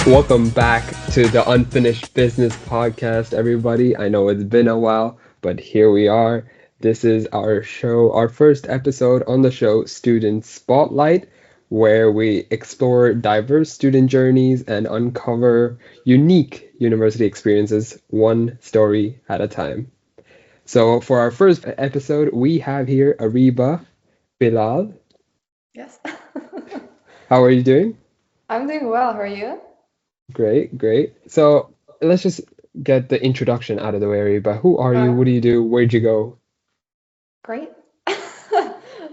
Welcome back to the Unfinished Business Podcast, everybody. I know it's been a while, but here we are. This is our show, our first episode on the show, Student Spotlight, where we explore diverse student journeys and uncover unique university experiences, one story at a time. So, for our first episode, we have here Ariba Bilal. Yes. How are you doing? I'm doing well. How are you? Great, great. So let's just get the introduction out of the way, but who are you? Uh, What do you do? Where'd you go? Great.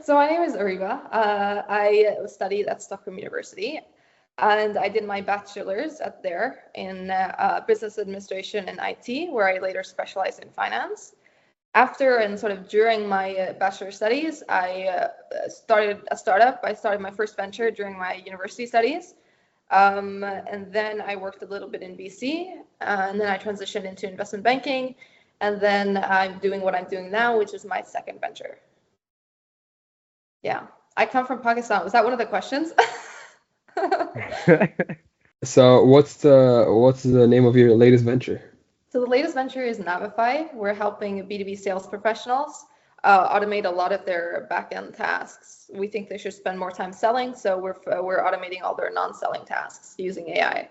So my name is Ariba. I studied at Stockholm University, and I did my bachelor's at there in business administration and IT, where I later specialized in finance. After and sort of during my bachelor studies, I started a startup. I started my first venture during my university studies. And then I worked a little bit in BC, and then I transitioned into investment banking, and then I'm doing what I'm doing now, which is my second venture. Yeah, I come from Pakistan. Was that one of the questions? So what's the name of your latest venture? So the latest venture is Navify. We're helping B2B sales professionals automate a lot of their back-end tasks. We think they should spend more time selling, so we're automating all their non-selling tasks using AI.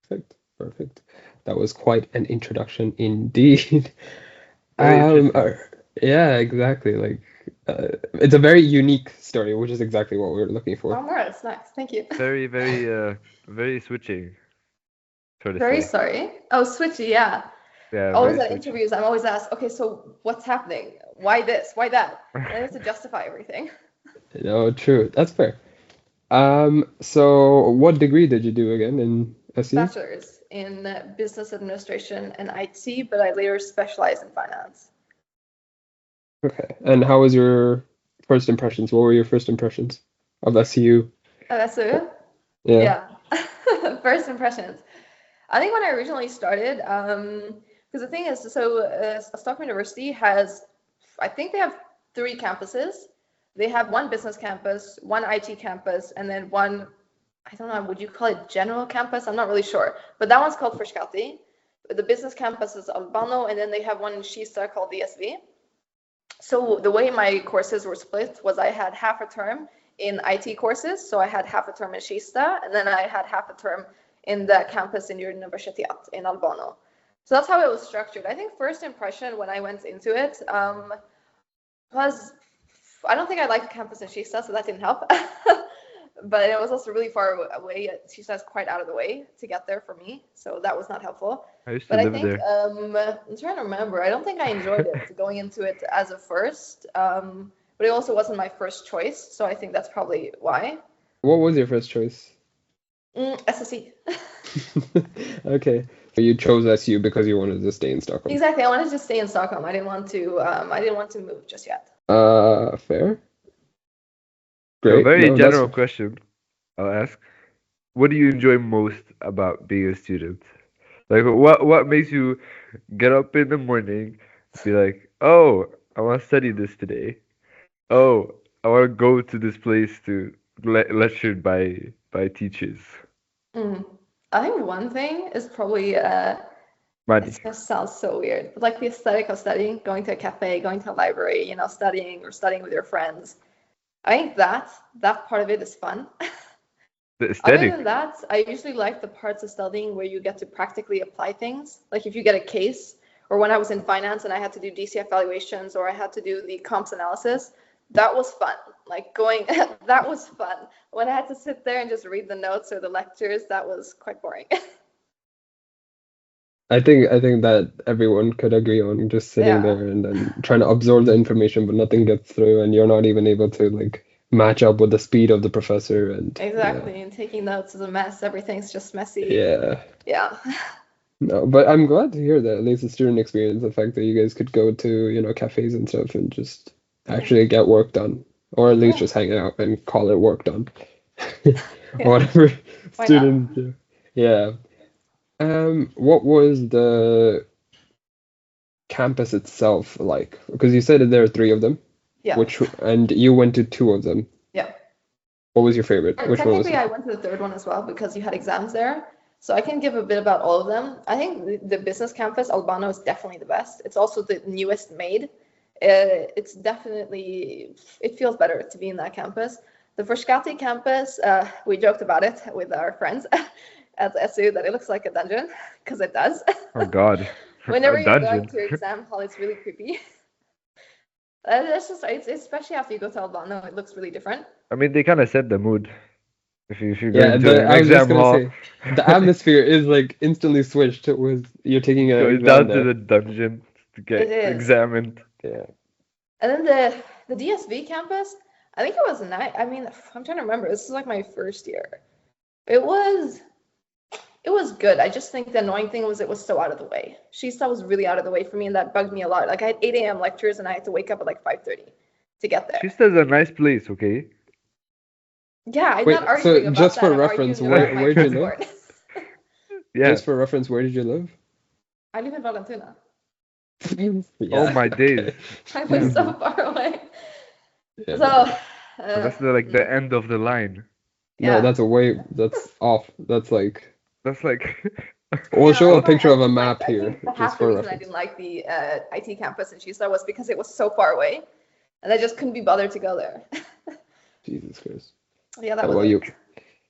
Perfect, perfect. That was quite an introduction indeed. Very Um, uh, interesting. yeah, exactly. It's a very unique story, which is exactly what we were looking Oh, for. more. That's nice. Thank you. Very, very switching, so to Very say. sorry. Oh, switchy, yeah. Yeah, Always very at switching. interviews, I'm always asked, okay, so what's happening? Why this? Why that? And I have to justify everything. No, true. That's fair. So what degree did you do again in SE? Bachelor's in business administration and IT, but I later specialized in finance. Okay. And how was your first impressions? What were your first impressions of SEU? Oh, that's it? Yeah. Yeah. First impressions. I think when I originally started, because the thing is, so Stockholm University has, I think they have three campuses. They have one business campus, one IT campus, and then one, I don't know, would you call it general campus? I'm not really sure. But that one's called Frescati. The business campus is Albano, and then they have one in Kista called DSV. So the way my courses were split was I had half a term in IT courses, so I had half a term in Kista, and then I had half a term in the campus in Universitet in Albano. So that's how it was structured. I think first impression when I went into it was I don't think I liked the campus in Kista, so that didn't help. But it was also really far away. Kista is quite out of the way to get there for me, so that was not helpful. I used to But I live think there. I'm trying to remember. I don't think I enjoyed it going into it as a first, but it also wasn't my first choice, so I think that's probably why. What was your first choice? SSC. Okay. You chose SU because you wanted to stay in Stockholm. Exactly. I wanted to stay in Stockholm. I didn't want to. I didn't want to move just yet. Fair. So, Great. very No, that's general question I'll ask. What do you enjoy most about being a student? Like, what makes you get up in the morning, be like, oh, I want to study this today. Oh, I want to go to this place to lectured by teachers. Mm. I think one thing is probably Money. it's gonna sound so weird, but like the aesthetic of studying, going to a cafe, going to a library, studying or studying with your friends. I think that part of it is fun. The Other than aesthetic. that, I usually like the parts of studying where you get to practically apply things. Like if you get a case, or when I was in finance and I had to do DCF valuations or I had to do the comps analysis, that was fun. Like going, that was fun. When I had to sit there and just read the notes or the lectures, that was quite boring. I think that everyone could agree on just sitting Yeah, there and then trying to absorb the information, but nothing gets through, and you're not even able to like match up with the speed of the professor, and yeah, exactly. And taking notes is a mess. Everything's just messy. yeah. Yeah. No, but I'm glad to hear that at least the student experience, the fact that you guys could go to, cafes and stuff and just Yeah. actually get work done, or at least Yeah. just hang out and call it work done. Yeah. Whatever Why not? students do. Yeah. What was the campus itself like? Because you said that there are three of them, Yeah. which and you went to two of them. Yeah. What was your favorite? Which one was Technically, it? I went to the third one as well because you had exams there. So I can give a bit about all of them. I think the business campus, Albano, is definitely the best. It's also the newest made. It's definitely, it feels better to be in that campus. The Frascati campus, we joked about it with our friends at SU that it looks like a dungeon, because it does. Oh God, Whenever a you're going dungeon. to exam hall, it's really creepy. It's especially after you go to Albano, it looks really different. I mean, they kind of set the mood. If you're Yeah, going to an I was just exam gonna hall, say the atmosphere is like instantly switched with you're taking an goes exam down to there. the dungeon to It get is. examined. Yeah. And then the DSV campus, I think it was nice. I mean, I'm trying to remember. This is like my first year. It was good. I just think the annoying thing was it was so out of the way. Shista was really out of the way for me, and that bugged me a lot. Like I had 8 a.m. lectures, and I had to wake up at like 5:30 to get there. Chista's a nice place, okay? Yeah, I'm Wait, not arguing so about just that. for I'm reference, arguing about my where'd you live? transport. Yeah. Just for reference, where did you live? I live in Vallentuna. Oh my days. I live so Mhm. far away. Yeah, So, So that's the end of the line. no, yeah. that's off. That's like That's like we'll Yeah, show a that's why picture I of a didn't map like. I here think the just half the for reason I reference. didn't like the IT campus in Shista was because it was so far away, and I just couldn't be bothered to go there. Jesus Christ. Yeah, that Yeah, was well, it.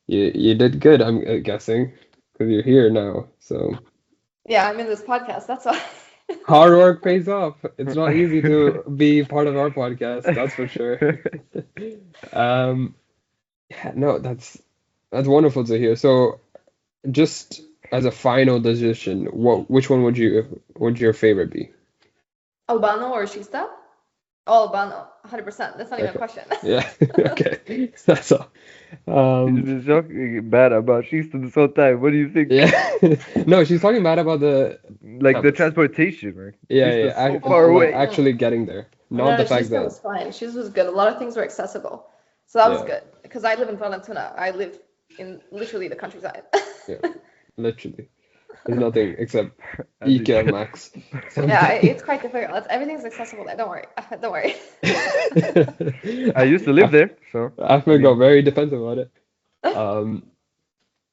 you did good, I'm guessing, because you're here now. So Yeah, I'm in this podcast. That's why. hard work pays off. It's not easy to be part of our podcast, that's for sure. Um, yeah, no, that's wonderful to hear. So just as a final decision, which one would your favorite be? Albano or Shista? Oh, Albano, 100%. That's not even a Okay. question. Yeah. Okay. That's all. You've been talking bad about Chista this whole time. What do you think? Yeah. No, she's talking bad about the Like the campus. transportation, like Yeah, Chista's yeah. so far Like away. actually getting there, No, not no, the fact Shista that. was fine. Shista was good. A lot of things were accessible. So that was Yeah. good. Because I live in Vallentuna. I live in literally the countryside. Yeah. Literally, there's nothing except As you IKEA said. Max. So- Yeah, it's quite difficult. Everything's accessible there. Don't worry. Don't worry. I used to live there, so I Ahmed got mean, very defensive about it.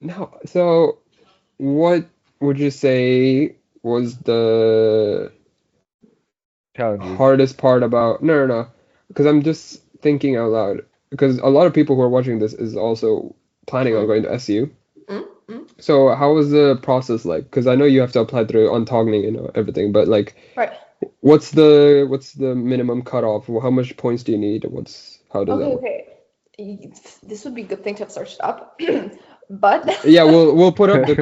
No, so what would you say was the challenges. hardest part about no, because I'm just thinking out loud because a lot of people who are watching this is also planning on going to SU. Mm, mm. So how was the process like? Because I know you have to apply through Antagning and everything, but like, Right. what's the minimum cutoff? How much points do you need? How does that Okay, work? okay. This would be a good thing to have searched up. But Yeah, we'll put up the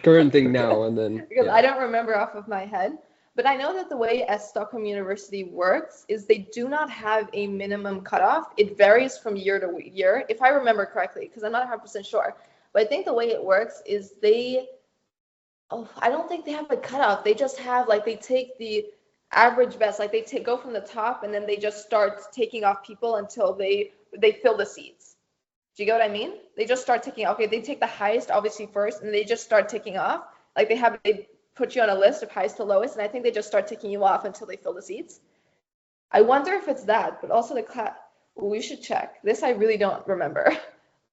current thing now and then because yeah. I don't remember off of my head. But I know that the way as Stockholm University works is they do not have a minimum cutoff. It varies from year to year, if I remember correctly, because I'm not 100% sure. But I think the way it works is I don't think they have a cutoff. They just have like they take the average best, like go from the top and then they just start taking off people until they fill the seats. Do you get what I mean? They just start taking, okay, they take the highest obviously first and they just start taking off. Like they put you on a list of highest to lowest, and I think they just start taking you off until they fill the seats. I wonder if it's that, but also the class. We should check. This I really don't remember.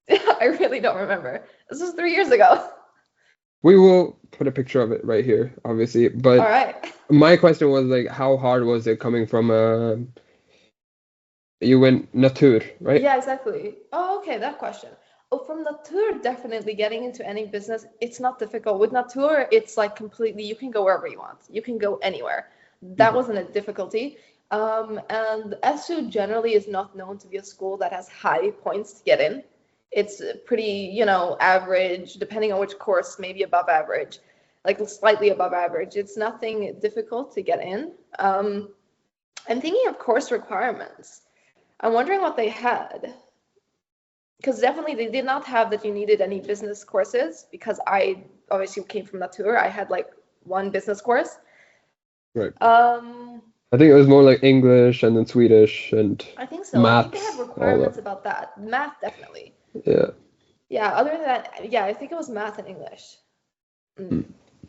I really don't remember. This was 3 years ago. We will put a picture of it right here, obviously. All But right. my question was like, how hard was it coming from you went Natur, right? Yeah, exactly. Oh, okay, that question. Oh, from Natur, definitely getting into any business, it's not difficult. With Natur, it's like completely, you can go wherever you want. You can go anywhere. That wasn't a difficulty. And SU generally is not known to be a school that has high points to get in. It's pretty, average, depending on which course, maybe above average, like slightly above average. It's nothing difficult to get in. I'm thinking of course requirements. I'm wondering what they had. Because definitely they did not have that you needed any business courses because I obviously came from Natur. I had like one business course. Right. Um, I think it was more like English and then Swedish and I think so. I think they maths, had all requirements that. about that. Math, definitely. Yeah. Yeah, other than that, yeah, I think it was math and English.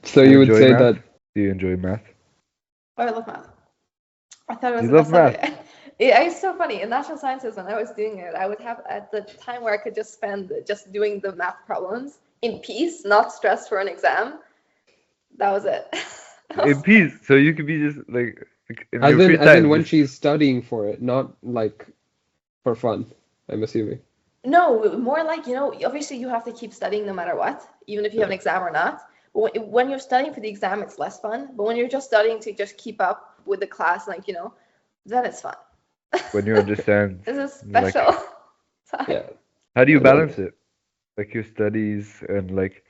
So Do you you would enjoy say math? that Do you enjoy math? Oh, I love math. I thought it was You the love best math? subject. Yeah, it's so funny. In natural sciences, when I was doing it, I would have at the time where I could just spend just doing the math problems in peace, not stressed for an exam. That was it. In peace, so you could be just like in As your in, free as in time, when just she's studying for it, not like for fun, I'm assuming. No, more like, obviously you have to keep studying no matter what, even if you have an Yeah. exam or not. But when you're studying for the exam, it's less fun. But when you're just studying to just keep up with the class, like, then it's fun. when you understand. This is Like, special time. Yeah. how do you I love balance it. it? Like your studies and like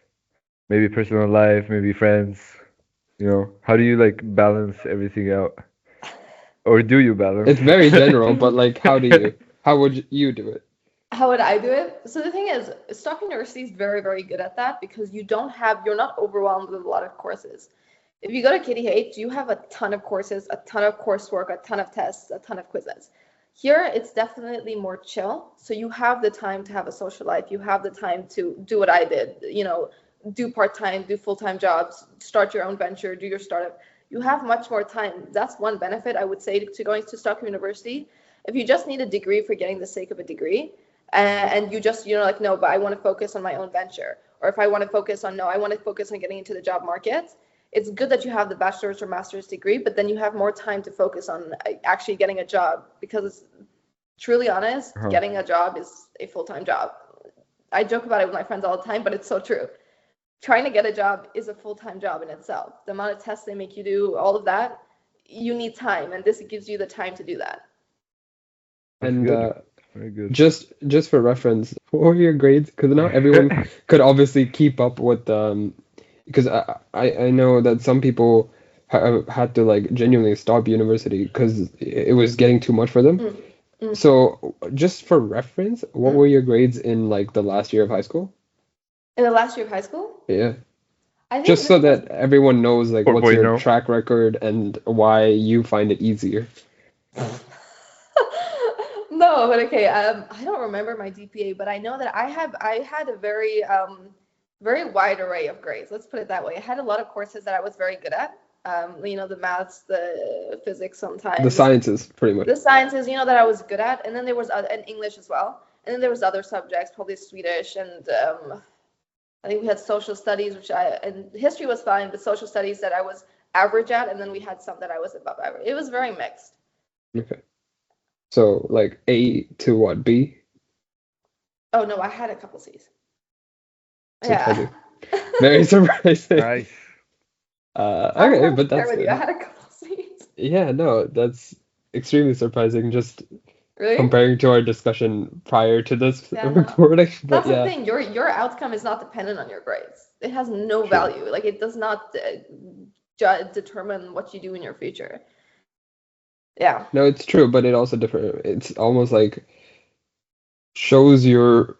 maybe personal life, maybe friends. How do you like balance everything out? Or do you balance? It's very general, but like, how would you do it? How would I do it? So the thing is, Stockholm University is very, very good at that because you're not overwhelmed with a lot of courses. If you go to KTH, you have a ton of courses, a ton of coursework, a ton of tests, a ton of quizzes. Here, it's definitely more chill. So you have the time to have a social life. You have the time to do what I did, do part-time, do full-time jobs, start your own venture, do your startup. You have much more time. That's one benefit I would say to going to Stockholm University. If you just need a degree for getting the sake of a degree, and you just, like, no, but I want to focus on my own venture. Or if I want to focus on, no, I want to focus on getting into the job market, it's good that you have the bachelor's or master's degree, but then you have more time to focus on actually getting a job because, truly honest, Uh-huh. getting a job is a full-time job. I joke about it with my friends all the time, but it's so true. Trying to get a job is a full-time job in itself. The amount of tests they make you do, all of that, you need time, and this gives you the time to do that. That's And good. Very good. just for reference, what were your grades? Because not everyone could obviously keep up with because I know that some people had to like genuinely stop university because it was getting too much for them. Mm, mm, So just for reference, what mm. were your grades in like the last year of high school? In the last year of high school, Yeah. I think Just the so thing is, that everyone knows like what's your 4.0. track record and why you find it easier. no, but okay. I don't remember my GPA, but I know that I had a very wide array of grades. Let's put it that way. I had a lot of courses that I was very good at. The maths, the physics The sometimes, sciences, pretty much. the sciences, that I was good at, and then there was and English as well, and then there was other subjects, probably Swedish, and I think we had social studies, and history was fine, but social studies that I was average at, and then we had some that I was above average. It was very mixed. Okay. So like A to what? B? Oh no, I had a couple C's. Yeah. Surprising. Very surprising. Nice. I'm Okay, not but fair that's with you. I had a couple C's. yeah, no, that's extremely surprising just Really? comparing to our discussion prior to this Yeah, no. recording. But That's the yeah, thing. Your outcome is not dependent on your grades. It has no true. value. Like it does not determine what you do in your future. Yeah. No, it's true, but it also differ. It's almost like shows your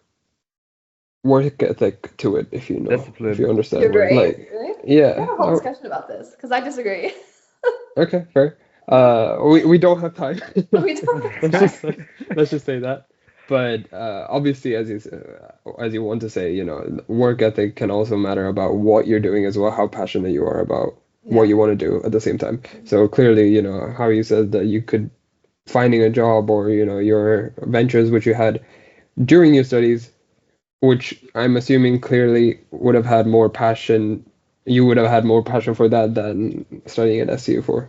work ethic to it, if if you Discipline. Your understand. grades? Like, Really? We yeah. have a whole discussion about this because I disagree. Okay, fair. We don't have time. We don't have Let's time. just say, let's just say that. But obviously, as you want to say, work ethic can also matter about what you're doing as well, how passionate you are about what Yeah. you want to do at the same time. So clearly, how you said that you could finding a job or your ventures which you had during your studies, which I'm assuming clearly would have had more passion. You would have had more passion for that than studying at SU for,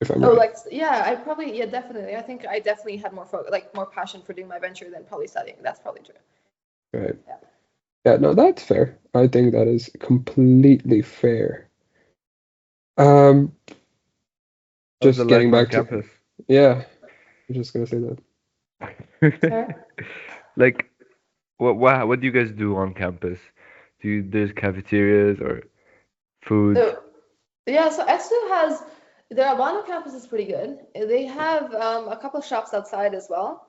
if I'm Oh, right. like yeah, yeah, definitely. I think I definitely had more passion for doing my venture than probably studying. That's probably true. Right. Yeah. Yeah, no, that's fair. I think that is completely fair. Um, How's the just getting life on back to, campus? yeah, I'm just gonna say that. Fair. Like, what do you guys do on campus? There's cafeterias or food? So yeah, so SU has their Albano campus is pretty good. They have a couple of shops outside as well.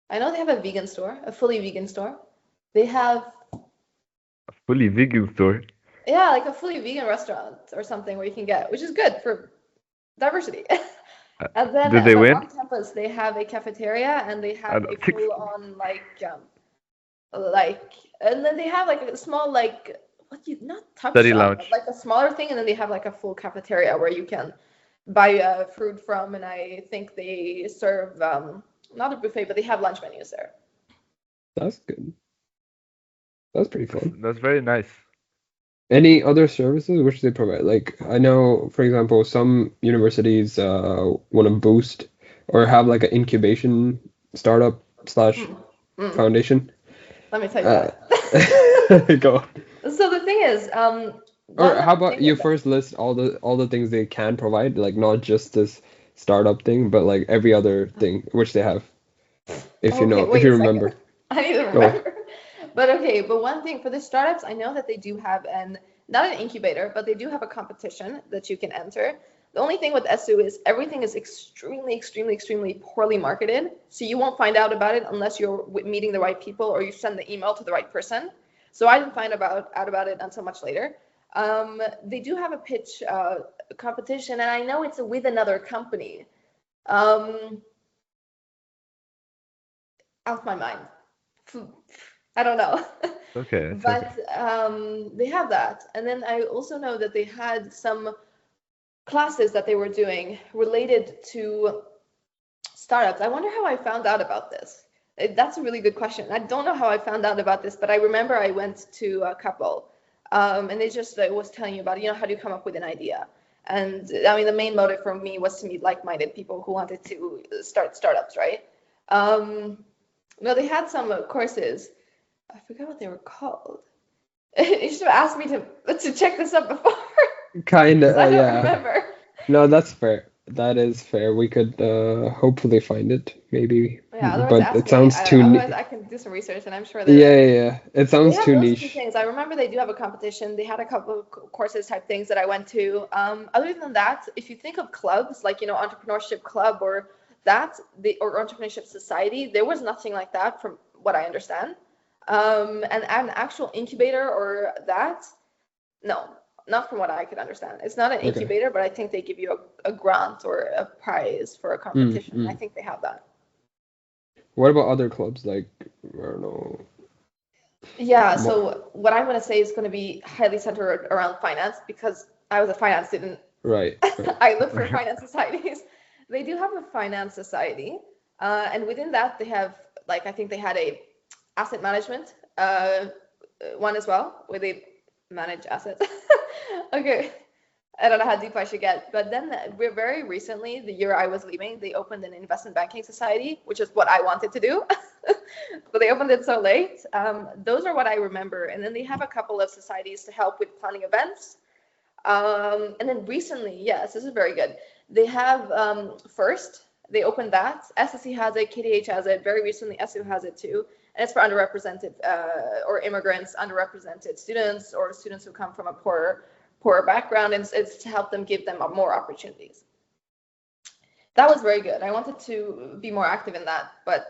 I know they have a vegan store, a fully vegan store. They have Fully vegan store? yeah, like a fully vegan restaurant or something where you can get, which is good for diversity. Uh, And then did at they my win? one campus, they have a cafeteria and they I have a don't think so. full-on like, and then they have like a small not tuck Study shop, but lounge. like a smaller thing, and then they have like a full cafeteria where you can buy fruit from, and I think they serve not a buffet, but they have lunch menus there. That's good. That's pretty fun. That's very nice. Any other services which they provide? Like I know, for example, some universities want to boost or have like an incubation startup slash Mm. Mm. foundation. Let me tell you Uh, that. go. So the thing is, Or one how other about thing you with that. first list all the things they can provide, like not just this startup thing, but like every other thing which they have, if you Okay, know, if wait you a second. remember. I need to Go. remember. But okay, but one thing for the startups, I know that they do have not an incubator, but they do have a competition that you can enter. The only thing with SU is everything is extremely, extremely, extremely poorly marketed. So you won't find out about it unless you're meeting the right people or you send the email to the right person. So I didn't find out about it until much later. They do have a pitch competition, and I know it's with another company. Um, Out my mind. I don't know. Okay, it's okay. But they have that. And then I also know that they had some classes that they were doing related to startups. I wonder how I found out about this. That's a really good question. I don't know how I found out about this, but I remember I went to a couple, and they just was telling you about, how do you come up with an idea? And I mean, the main motive for me was to meet like-minded people who wanted to start startups, right? Um, no, they had some courses. I forgot what they were called. You should have asked me to check this up before, because Kinda, I don't yeah. remember. No, that's fair. That is fair. We could hopefully find it, maybe, Yeah, otherwise but ask it me. sounds too Otherwise, ni I can do some research, and I'm sure they're Yeah, there. yeah, yeah. It They sounds have too those two niche. things. I remember they do have a competition. They had a couple of courses type things that I went to. Other than that, if you think of clubs like entrepreneurship club or or entrepreneurship society, there was nothing like that from what I understand. And an actual incubator or that, no, not from what I could understand. It's not an Okay. incubator, but I think they give you a grant or a prize for a Mm, competition. I mm. think they have that. What about other clubs like I don't know. Yeah, What? so what I'm going to say is going to be highly centered around finance because I was a finance student. Right, right. I look for finance societies. They do have a finance society, and within that they have I think they had a asset management one as well where they manage assets. Okay, I don't know how deep I should get, but then we're very recently, the year I was leaving, they opened an investment banking society, which is what I wanted to do, but they opened it so late. Those are what I remember, and then they have a couple of societies to help with planning events. And then recently, yes, this is very good. They have first they opened that. SSC has it, KDH has it. Very recently, SU has it too, and it's for underrepresented or immigrants, underrepresented students, or students who come from a poorer background, and it's to help them give them more opportunities. That was very good. I wanted to be more active in that, but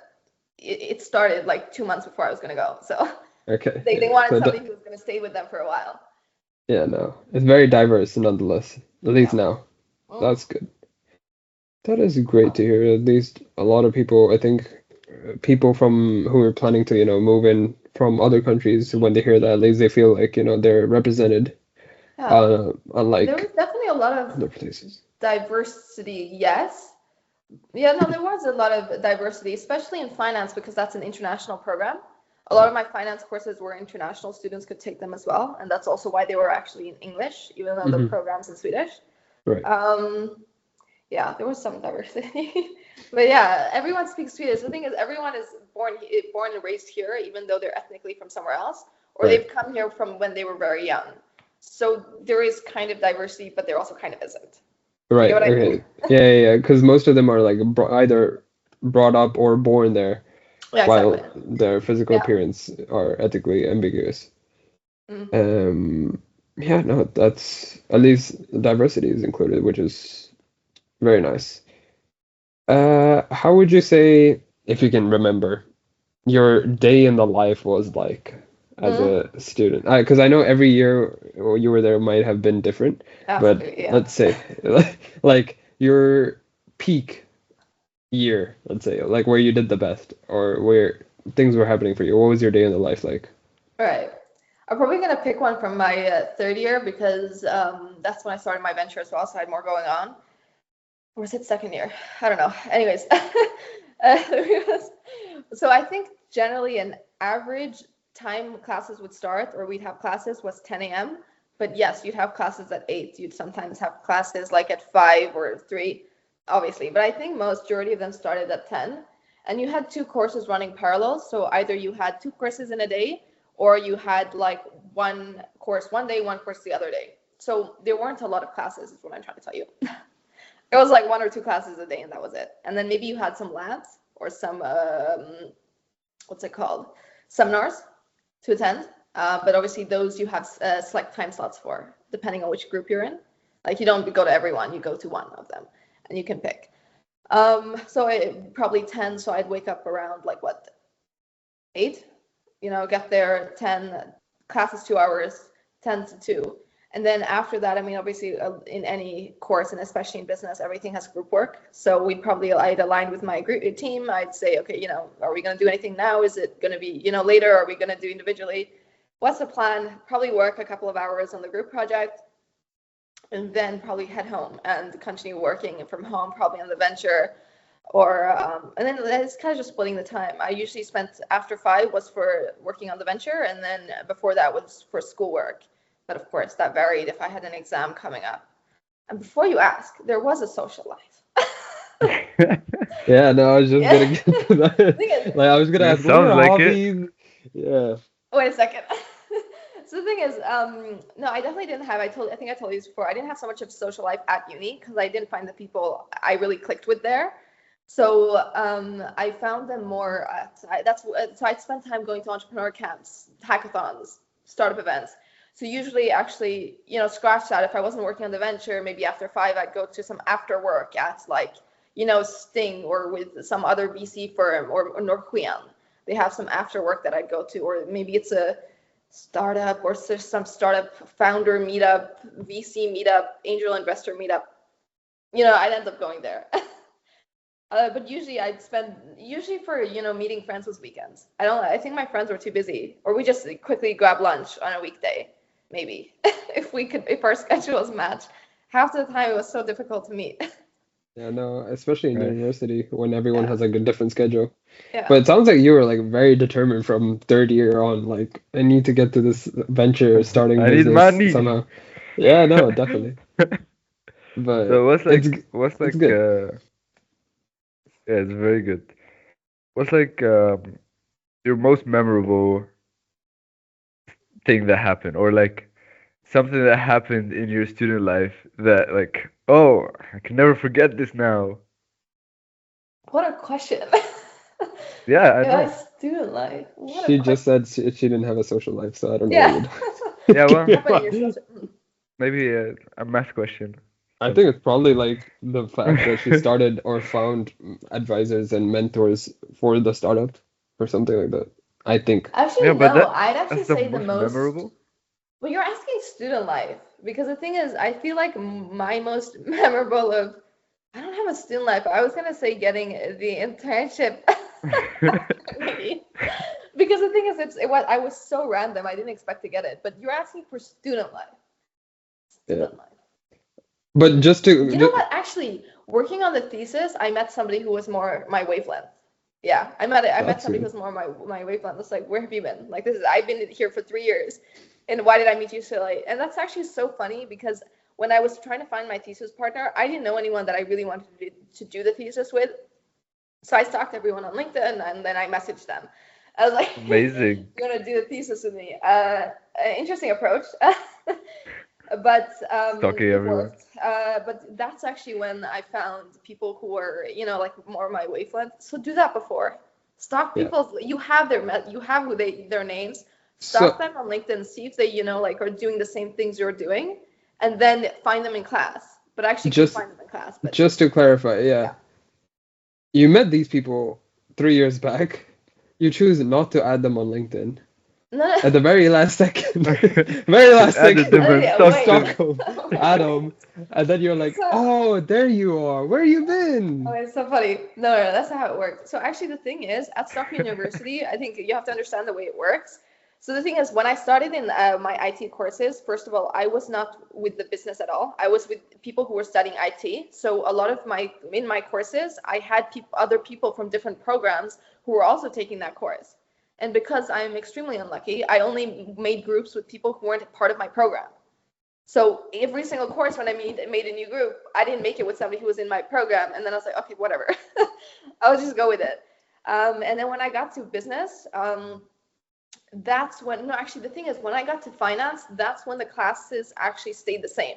it started like 2 months before I was going to go. So Okay, they yeah. wanted So somebody who was going to stay with them for a while. yeah, no. It's very diverse nonetheless. At least Yeah. now. Mm. That's good. That is great to hear. At least a lot of people, I think, people from who are planning to, move in from other countries, when they hear that, at least they feel like, they're represented, Yeah. There was unlike definitely a lot of other places. diversity, yes. Yeah, no, there was a lot of diversity, especially in finance because that's an international program. A lot of my finance courses were international students could take them as well, and that's also why they were actually in English, even though the Hmm. program's in Swedish. Right. Um, yeah, there was some diversity, but yeah, everyone speaks Swedish. The thing is, everyone is born and raised here, even though they're ethnically from somewhere else, or Right. they've come here from when they were very young. So there is kind of diversity, but there also kind of isn't. You get Right. what I mean? Okay. Yeah, yeah, yeah. Because most of them are like either brought up or born there, Yeah, exactly. while their physical Yeah. appearance are ethically ambiguous. Mm. Yeah, no, that's at least diversity is included, which is very nice. How would you say, if you can remember, your day in the life was like as Mm. a student? Because I know every year you were there might have been different, but Absolutely, yeah. let's say like your peak year, let's say, like where you did the best or where things were happening for you. What was your day in the life like? All right. I'm probably gonna pick one from my third year because that's when I started my venture as well, so I had more going on. or was it second year? I don't know. Anyways, so I think generally an average time classes would start, or we'd have classes, was 10 a.m. But yes, you'd have classes at 8. You'd sometimes have classes like at 5 or 3, obviously. But I think majority of them started at 10. And you had two courses running parallel. So either you had two courses in a day, or you had like one course one day, one course the other day. So there weren't a lot of classes, is what I'm trying to tell you. It was like one or two classes a day, and that was it. And then maybe you had some labs or some what's it called, seminars to attend. But obviously those you have select time slots for, depending on which group you're in. Like you don't go to everyone, you go to one of them, and you can pick. So probably 10. So I'd wake up around like what, 8? Get there 10. Classes 2 hours, 10 to 2. And then after that, I mean, obviously in any course, and especially in business, everything has group work. So I'd align with my group team. I'd say, okay, are we going to do anything now? Is it going to be, later? Are we going to do individually? What's the plan? Probably work a couple of hours on the group project, and then probably head home and continue working from home, probably on the venture. And then it's kind of just splitting the time. I usually spent after 5 was for working on the venture, and then before that was for schoolwork. But of course, that varied if I had an exam coming up. And before you ask, there was a social life. Yeah, no, I was just gonna Yeah. get to that. Like, I was gonna Yeah, ask, what are sounds your like it. hobbies? Yeah. Wait a second. So the thing is, no, I definitely didn't have. I think I told you this before. I didn't have so much of social life at uni because I didn't find the people I really clicked with there. So I found them more at. So I'd spend time going to entrepreneur camps, hackathons, startup events. So usually, actually, scratch that. If I wasn't working on the venture, maybe after 5, I'd go to some after work at like, Sting or with some other VC firm or Norqueen. They have some after work that I'd go to, or maybe it's a startup or some startup founder meetup, VC meetup, angel investor meetup. I'd end up going there. But usually usually for, meeting friends was weekends. I think my friends were too busy, or we just quickly grab lunch on a weekday, maybe, if our schedules match. Half the time it was so difficult to meet. Yeah, no, especially in Right. university when everyone Yeah. has like a different schedule. Yeah. But it sounds like you were like very determined from third year on. Like, I need to get to this venture, starting I need business money. somehow. Yeah, no, definitely. But So what's like it's good. yeah, it's very good. What's like your most memorable thing that happened, or like something that happened in your student life that like, oh, I can never forget this now. What a question. Yeah, I In my know. student life, what a She just question. said she didn't have a social life, so I don't know what Yeah. you're Yeah, talking well, What happened in your about. social? maybe a math question. I think Something. it's probably like the fact that she started or found advisors and mentors for the startup or something like that. I think. Yeah, Actually, but no. that I'd actually that's the say the most most. memorable. Well, you're asking student life because the thing is, I feel like my most memorable of. I don't have a student life. I was gonna say getting the internship. Maybe. Because the thing is, I was so random. I didn't expect to get it. But you're asking for student life. Yeah. Student life. But just to You know what? Actually, working on the thesis, I met somebody who was more my wavelength. Yeah, I met that's somebody who good. was more my wavelength. It's like, where have you been? Like I've been here for 3 years, and why did I meet you so late? And that's actually so funny because when I was trying to find my thesis partner, I didn't know anyone that I really wanted to do the thesis with. So I stalked everyone on LinkedIn, and then I messaged them. I was like, Amazing. "You want to do the thesis with me?" Interesting approach. But Stalking it everyone. worked. But that's actually when I found people who were, like more my wavelength. So do that before. Stalk Yeah. people. You have you have their names. Stalk So them on LinkedIn. See if they, like are doing the same things you're doing, and then find them in class. But actually, can just find them in class. But just to clarify, yeah, yeah, you met these people 3 years back. You choose not to add them on LinkedIn no, no. at the very last second. Very Just last added second. them and Yeah, In stalked wait. them. Stockholm, Adam, and then you're like, So oh, there you are. Where you oh, been? it's so funny. No, no, that's not how it works. So actually, the thing is, at Stockholm University, I think you have to understand the way it works. So the thing is, when I started in my IT courses, first of all, I was not with the business at all. I was with people who were studying IT. So a lot of in my courses, I had other people from different programs who were also taking that course. And because I'm extremely unlucky, I only made groups with people who weren't part of my program. So every single course when I made a new group, I didn't make it with somebody who was in my program. And then I was like, okay, whatever. I'll just go with it. And then when I got to business, that's when, no, actually, the thing is, when I got to finance, that's when the classes actually stayed the same.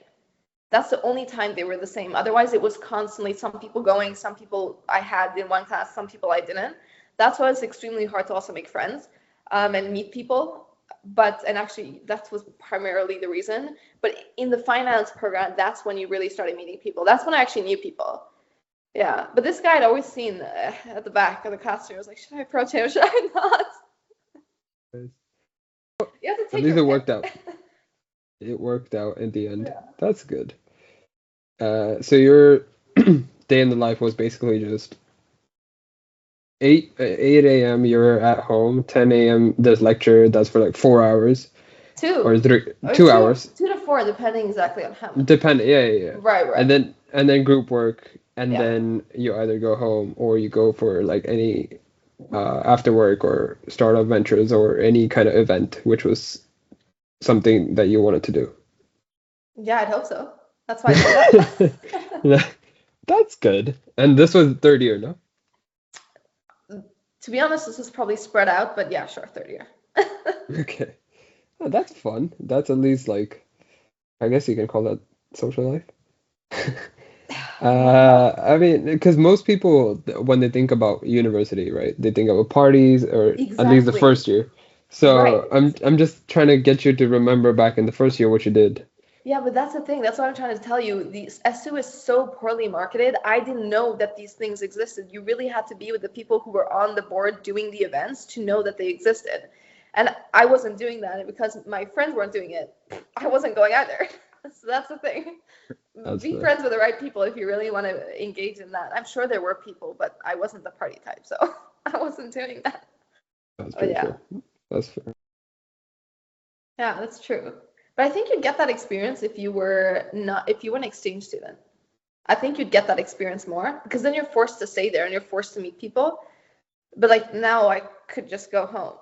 That's the only time they were the same. Otherwise, it was constantly some people going, some people I had in one class, some people I didn't. That's why it's extremely hard to also make friends and meet people. And actually, that was primarily the reason. But in the finance program, that's when you really started meeting people. That's when I actually knew people. Yeah. But this guy I'd always seen at the back of the classroom. I was like, should I approach him? Should I not? You have to At take least your it worked pick. out. It worked out in the end. Yeah. That's good. So your day in the life was basically just 8 a.m. you're at home, 10 a.m. there's lecture that's for like 4 hours or Two three or 2 hours. 2 to 4, depending exactly on how much. Depend, yeah, yeah, yeah. Right, right. And then group work, and Yeah. then you either go home or you go for like any after work or startup ventures or any kind of event, which was something that you wanted to do. Yeah, I'd hope so. That's why I did that. That's good. And this was third year, no? To be honest, this is probably spread out, but yeah, sure, third year. Okay. Oh, that's fun. That's at least like, I guess you can call that social life. I mean, because most people, when they think about university, right, they think about parties or at least the Exactly. first year. Right. So I'm just trying to get you to remember back in the first year what you did. Yeah, but that's the thing. That's what I'm trying to tell you. The SU is so poorly marketed. I didn't know that these things existed. You really had to be with the people who were on the board doing the events to know that they existed. And I wasn't doing that because my friends weren't doing it. I wasn't going either. So that's the thing. That's Be fair. friends with the right people if you really want to engage in that. I'm sure there were people, but I wasn't the party type, so I wasn't doing that. That's Oh pretty yeah. fair. That's fair. Yeah, that's true. But I think you'd get that experience if you were an exchange student. I think you'd get that experience more because then you're forced to stay there and you're forced to meet people. But like now I could just go home.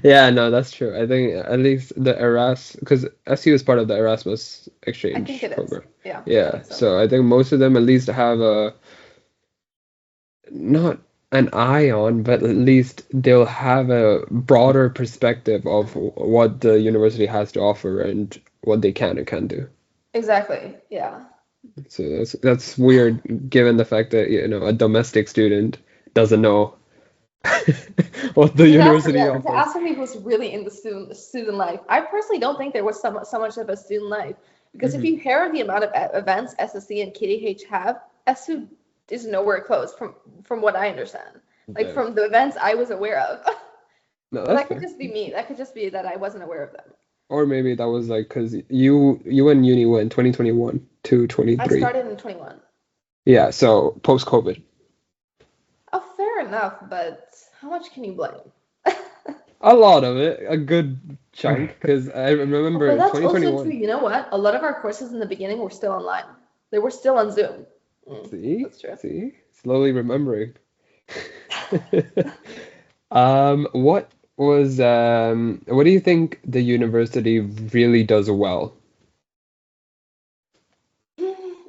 Yeah, no, that's true. I think at least the Erasmus, because SU is part of the Erasmus I think exchange it is. program. Yeah, I Yeah, think so. so I think most of them at least have a not an eye on, but at least they'll have a broader perspective of what the university has to offer and what they can and can't do. Exactly. Yeah. So that's weird given the fact that, a domestic student doesn't know what the university To offers. ask somebody who's really in the student life, I personally don't think there was so much of a student life because if Mhm. you hear the amount of events SSC and KDH have, SU is nowhere close from what I understand. Like Yeah. from the events I was aware of. No, But that's that could fair. just be me. That could just be that I wasn't aware of them. Or maybe that was like because you went uni when 2021 to I 23. started in 21. Yeah, so post COVID. Oh, fair enough, but how much can you blame? A lot of it, a good chunk, because I Oh, but remember that's also true. 2021. You know what? A lot of our courses in the beginning were still online. They were still on Zoom. See, That's true. see, slowly remembering. What do you think the university really does well?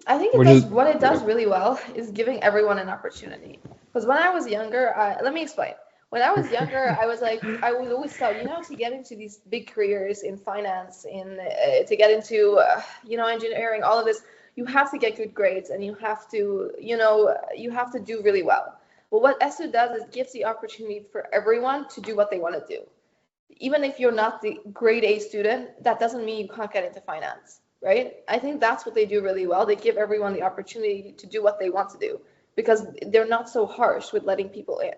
I think it Which does is, what it yeah. does really well is giving everyone an opportunity. Because when I was younger, let me explain. When I was younger, I was always taught, to get into these big careers in finance, to get into, engineering, all of this, you have to get good grades and you have to do really well. Well, what ESU does is gives the opportunity for everyone to do what they want to do. Even if you're not the grade A student, that doesn't mean you can't get into finance, right? I think that's what they do really well. They give everyone the opportunity to do what they want to do because they're not so harsh with letting people in.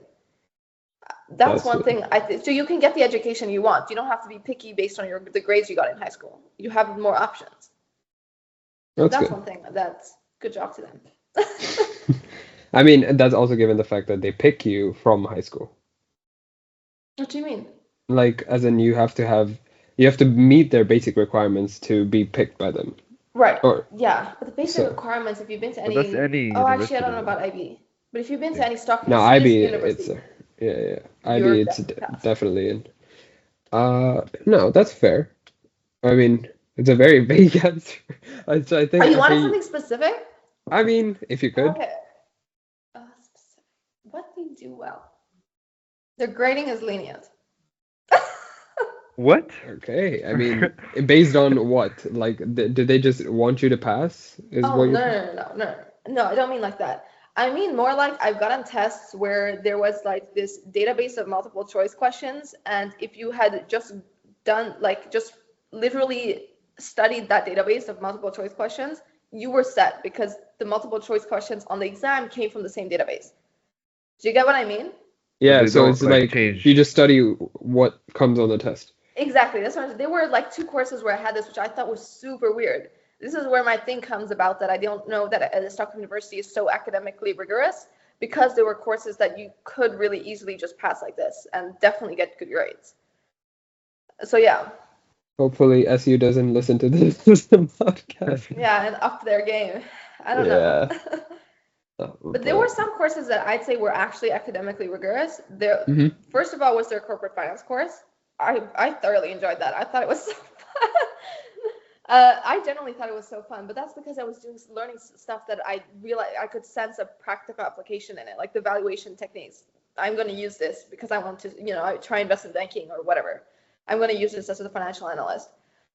That's That's one thing I think. So you can get the education you want. You don't have to be picky based on the grades you got in high school. You have more options. So that's that's good. one thing. That's good job to them. I mean, that's also given the fact that they pick you from high school. What do you mean? Like, as in you have to meet their basic requirements to be picked by them. Right. Or Yeah. But the basic so requirements, if you've been to But that's any, any oh, actually, I don't university, know though, about IB, but if you've I been to think. any Stockholm no, serious IB it's university, yeah. you're IB it's definitely passed. definitely in. No, that's fair. I mean, it's a very vague answer. So I Oh, think you I wanted think something specific? I mean, if you could. Okay. Specific. What they do well? Their grading is lenient. What? Okay, I mean, based on what? Like, do they just want you to pass? Is Oh, what no, you're no, no, no, no, no. No, I don't mean like that. I mean more like I've gotten tests where there was like this database of multiple choice questions, and if you had just done like just literally studied that database of multiple choice questions, you were set because the multiple choice questions on the exam came from the same database. Do you get what I mean? So Yeah, they so don't it's like like you change. just study what comes on the test. Exactly. That's what there were like two courses where I had this, which I thought was super weird. This is where my thing comes about that I don't know that the Stockholm University is so academically rigorous because there were courses that you could really easily just pass like this and definitely get good grades. So yeah, Hopefully, SU doesn't listen to this podcast. yeah, and up their game. I don't know. Yeah, But there were but some courses that I'd say were actually academically rigorous. There, mhm. first of all, was their corporate finance course. I thoroughly enjoyed that. I thought it was so fun. I generally thought it was so fun, but that's because I was doing learning stuff that I realized I could sense a practical application in it, like the valuation techniques. I'm going to use this because I want to, I try investment banking or whatever. I'm going to use this as a financial analyst.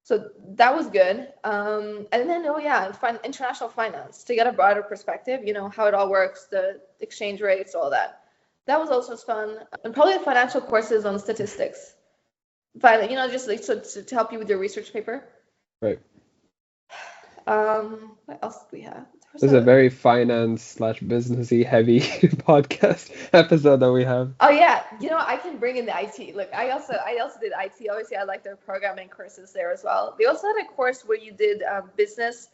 So that was good. And then, oh yeah, international finance to get a broader perspective, how it all works, the exchange rates, all that. That was also fun. And probably the financial courses on statistics. But, just like to help you with your research paper. Right. What else did we have? There was This is a a very finance slash businessy heavy podcast episode that we have. Oh yeah, I can bring in the IT. Look, I also did IT. Obviously, I like their programming courses there as well. They also had a course where you did business,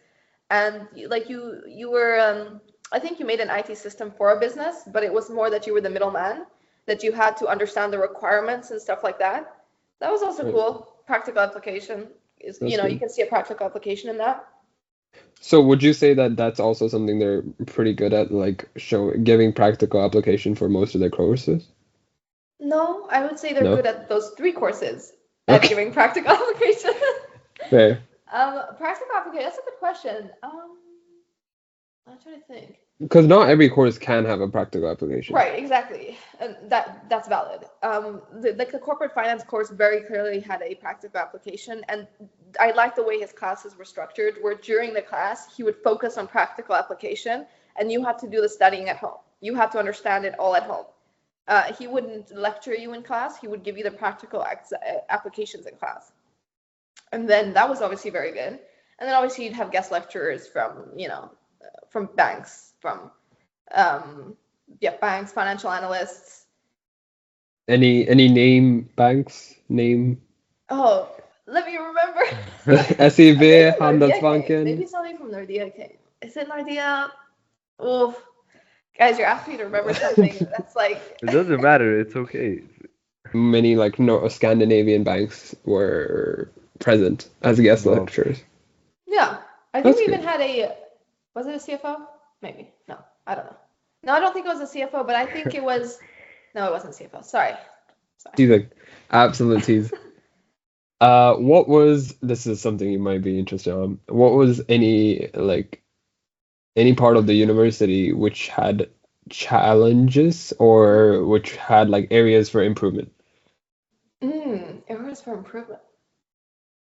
and you were I think you made an IT system for a business, but it was more that you were the middleman, that you had to understand the requirements and stuff like that. That was also Right. cool. Practical application is That's you good. can see a practical application in that. So would you say that that's also something they're pretty good at, like giving practical application for most of their courses? No, I would say they're No? good at those three courses at Okay, giving practical application. fair. Practical application, that's a good question. I'm trying to think. Because not every course can have a practical application. Right, exactly. And that's valid. The corporate finance course very clearly had a practical application, and I like the way his classes were structured, where during the class he would focus on practical application, and you had to do the studying at home. You had to understand it all at home. He wouldn't lecture you in class. He would give you the practical applications in class. And then that was obviously very good. And then obviously you'd have guest lecturers from, from banks, from banks, financial analysts. Any name banks? Name Oh, let me remember. I think SEB, from Nordea came. Handelsbanken. Maybe something from Nordea came. Is it Nordea? Oh, guys, you're asking me to remember something that's like. It doesn't matter. It's okay. Many like no Scandinavian banks were present as guest Well, lecturers. Yeah, I think That's we even good. had a. Was it a CFO? Maybe. No, I don't know. No, I don't think it was a CFO, but I think it was. No, it wasn't a CFO. Sorry. He's like absolute tease. What was this is something you might be interested on. What was any part of the university which had challenges or which had like areas for improvement? Areas for improvement.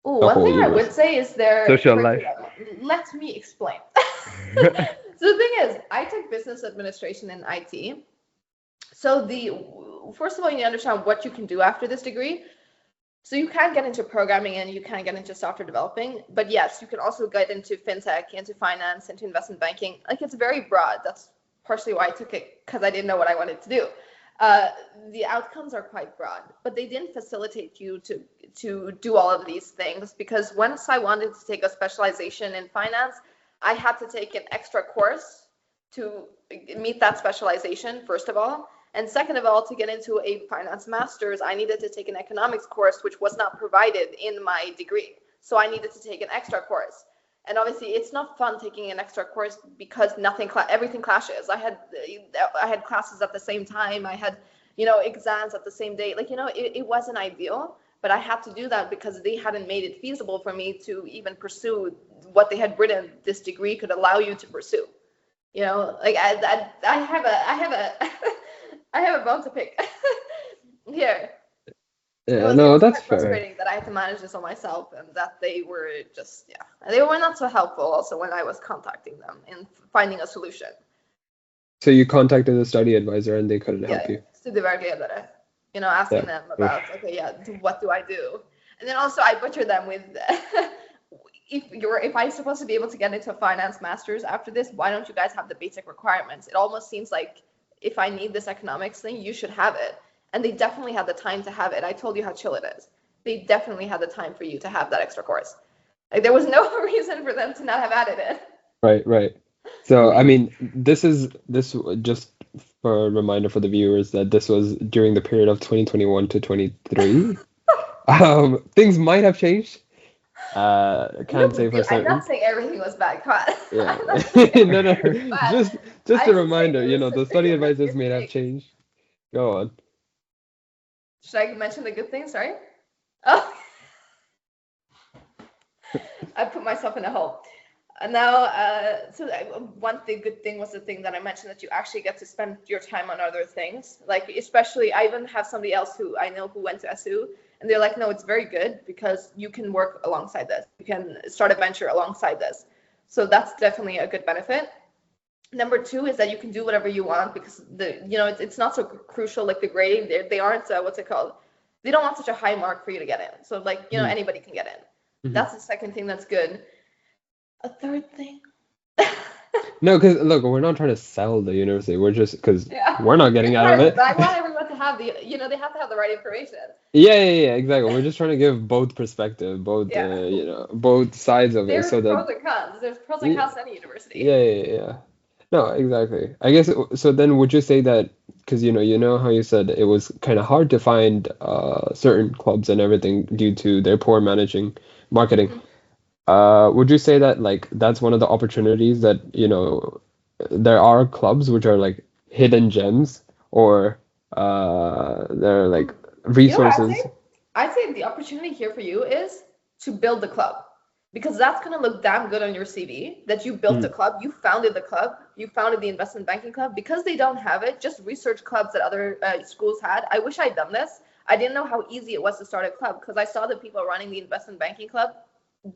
Ooh, The one whole thing I would university. say is their social life. curriculum. Let me explain. So the thing is, I took business administration in IT. So first of all, you need to understand what you can do after this degree. So you can get into programming and you can get into software developing, but yes, you can also get into fintech, into finance, into investment banking. Like it's very broad. That's partially why I took it because I didn't know what I wanted to do. Uh, the outcomes are quite broad, but they didn't facilitate you to do all of these things because once I wanted to take a specialization in finance, I had to take an extra course to meet that specialization, first of all. And second of all, to get into a finance master's, I needed to take an economics course, which was not provided in my degree. So I needed to take an extra course. And obviously, it's not fun taking an extra course because everything clashes. I had classes at the same time. I had, exams at the same day. Like, it wasn't ideal, but I had to do that because they hadn't made it feasible for me to even pursue what they had written this degree could allow you to pursue. Like I have a bone to pick here. It Yeah, was no, that's quite fair. frustrating that I had to manage this on myself, and that they were just, they were not so helpful also when I was contacting them in finding a solution. So you contacted the study advisor and they couldn't help you. Studievägledare, asking them about, what do I do? And then also I butchered them with, if I'm supposed to be able to get into a finance master's after this, why don't you guys have the basic requirements? It almost seems like if I need this economics thing, you should have it. And they definitely had the time to have it. I told you how chill it is. They definitely had the time for you to have that extra course. Like, there was no reason for them to not have added it. Right. So, I mean, this just for a reminder for the viewers that this was during the period of 2021 to 23. Things might have changed. Can't say for certain. I'm not saying everything was bad. Come on. Yeah. No. Just a I'm reminder, saying the study advisors may have changed. Go on. Should I mention the good things? Sorry. Oh. I put myself in a hole. And now, one good thing was the thing that I mentioned, that you actually get to spend your time on other things. Like, especially, I even have somebody else who I know who went to SU, and they're like, no, it's very good because you can work alongside this. You can start a venture alongside this. So that's definitely a good benefit. Number two is that you can do whatever you want because it's not so crucial, like the grading. They aren't what's it called? They don't want such a high mark for you to get in. So anybody can get in. That's the second thing that's good. A third thing. No, because look, we're not trying to sell the university. We're just because we're not getting out of it. I want everyone to have they have to have the right information. Yeah, exactly. We're just trying to give both perspective, both both sides of it, There's so that pros and cons. There's pros and cons to any university. Yeah. No, exactly. I guess so. Then would you say that because you know how you said it was kind of hard to find certain clubs and everything due to their poor marketing. Would you say that like that's one of the opportunities that there are clubs which are like hidden gems or they're like resources? I'd say the opportunity here for you is to build the club, because that's going to look damn good on your CV that you built the club, you founded the club, you founded the investment banking club. Because they don't have it, just research clubs that other schools had. I wish I'd done this. I didn't know how easy it was to start a club because I saw the people running the investment banking club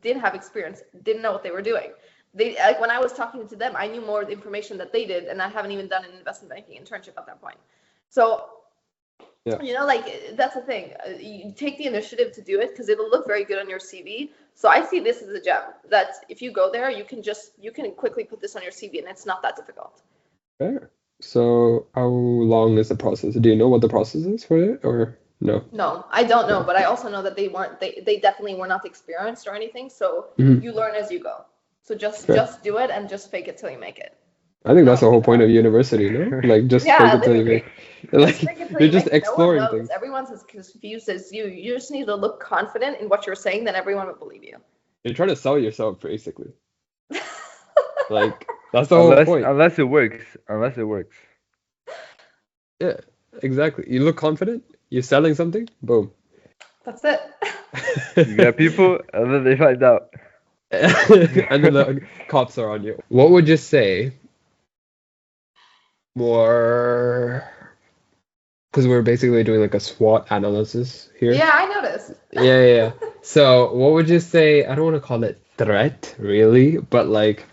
didn't have experience, didn't know what they were doing. They when I was talking to them, I knew more information that they did, and I haven't even done an investment banking internship at that point. So that's the thing. You take the initiative to do it because it'll look very good on your CV. So I see this as a gem that if you go there, you can quickly put this on your CV, and it's not that difficult. Fair. So how long is the process? Do you know what the process is for it, or no? No, I don't know, but I also know that they definitely were not experienced or anything. So you learn as you go. So just do it and just fake it till you make it. I think that's the whole point of university, no? Like just fake it till you make it. Like you're just exploring things. Everyone's as confused as you. You just need to look confident in what you're saying, then everyone will believe you. You're trying to sell yourself, basically. Like that's the whole point. Unless it works. Yeah, exactly. You look confident. You're selling something. Boom. That's it. You got people, and then they find out. And then the cops are on you. What would you say? More, because we're basically doing like a SWOT analysis here. Yeah, I noticed. Yeah. So what would you say? I don't want to call it threat, really, but like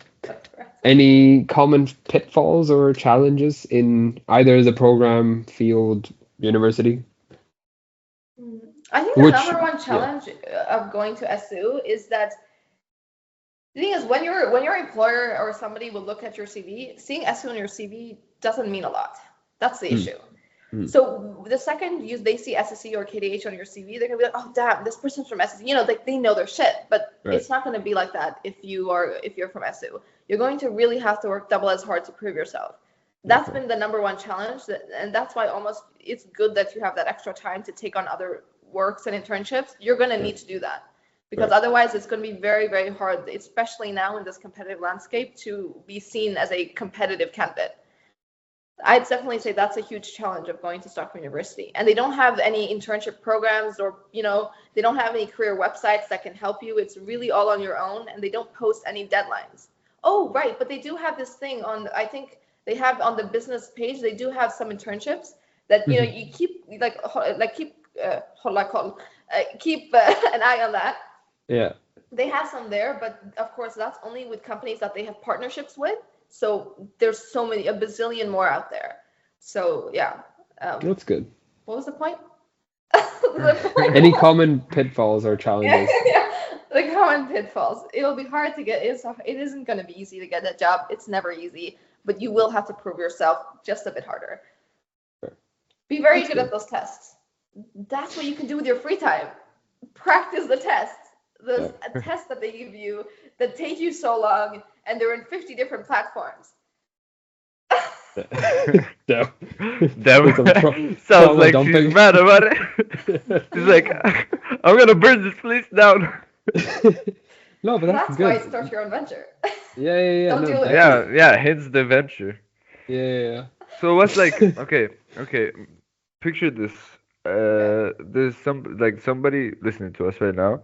any common pitfalls or challenges in either the program, field, university? I think the number one challenge of going to SU is that the thing is when your employer or somebody will look at your CV, seeing SU on your CV doesn't mean a lot. That's the issue. So the second they see SSC or KDH on your CV, they're gonna be like, oh damn, this person's from SSC. Like they know their shit. But it's not gonna be like that if you're from SU. You're going to really have to work double as hard to prove yourself. That's Okay. been the number one challenge, and that's why almost it's good that you have that extra time to take on other works and internships. You're going to need Right. to do that, because Right. otherwise it's going to be very, very hard, especially now in this competitive landscape, to be seen as a competitive candidate. I'd definitely say that's a huge challenge of going to Stockholm University. And they don't have any internship programs, or, they don't have any career websites that can help you. It's really all on your own, and they don't post any deadlines. Oh, right. But they do have this thing on, I think they have on the business page, they do have some internships that, you keep, keep an eye on that. Yeah. They have some there, but of course that's only with companies that they have partnerships with. So there's a bazillion more out there. So yeah. That's good. What was the point? The point Any was, common pitfalls or challenges? yeah, the common pitfalls. It'll be hard to get. It isn't going to be easy to get that job. It's never easy, but you will have to prove yourself just a bit harder. Be very That's good good. at those tests. That's what you can do with your free time. Practice the tests. Those tests that they give you that take you so long, and they're in 50 different platforms. Damn. Damn. Some Sounds trauma like she's dumping. mad about it. She's like, I'm gonna burn this place down. No, but that's That's why it's good. start your own venture. Yeah. Don't No, deal with that's it. good. Yeah, hence the venture. Yeah. So what's like, okay, picture this. Okay. There's somebody listening to us right now,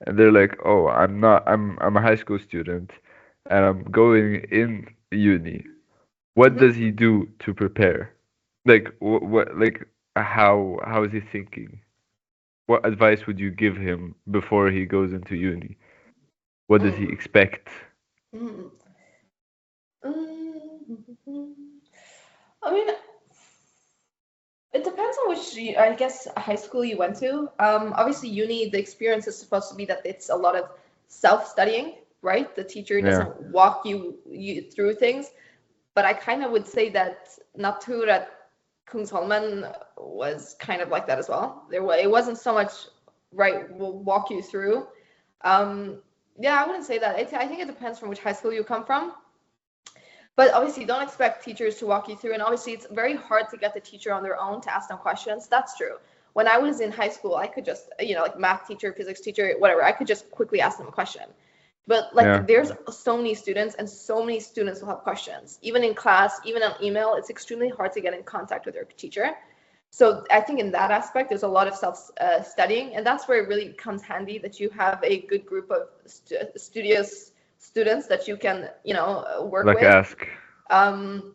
and they're like, oh, I'm a high school student, and I'm going in uni. What Hmm. does he do to prepare? Like how is he thinking? What advice would you give him before he goes into uni? What does he Mm. expect? Mm. Mm. I mean, it depends on which, I guess, high school you went to. Obviously, uni, the experience is supposed to be that it's a lot of self-studying, right? The teacher Yeah. doesn't walk you through things. But I kind of would say that Natur at Kungsholmen was kind of like that as well. It wasn't so much, right, we'll walk you through. Yeah, I wouldn't say that. I think it depends from which high school you come from. But obviously, don't expect teachers to walk you through. And obviously, it's very hard to get the teacher on their own to ask them questions. That's true. When I was in high school, I could just, like math teacher, physics teacher, whatever, I could just quickly ask them a question. But Yeah. like, there's so many students, and so many students will have questions. Even in class, even on email, it's extremely hard to get in contact with your teacher. So I think in that aspect, there's a lot of self-studying, and that's where it really comes handy that you have a good group of studious students that you can, work Like with. ask. And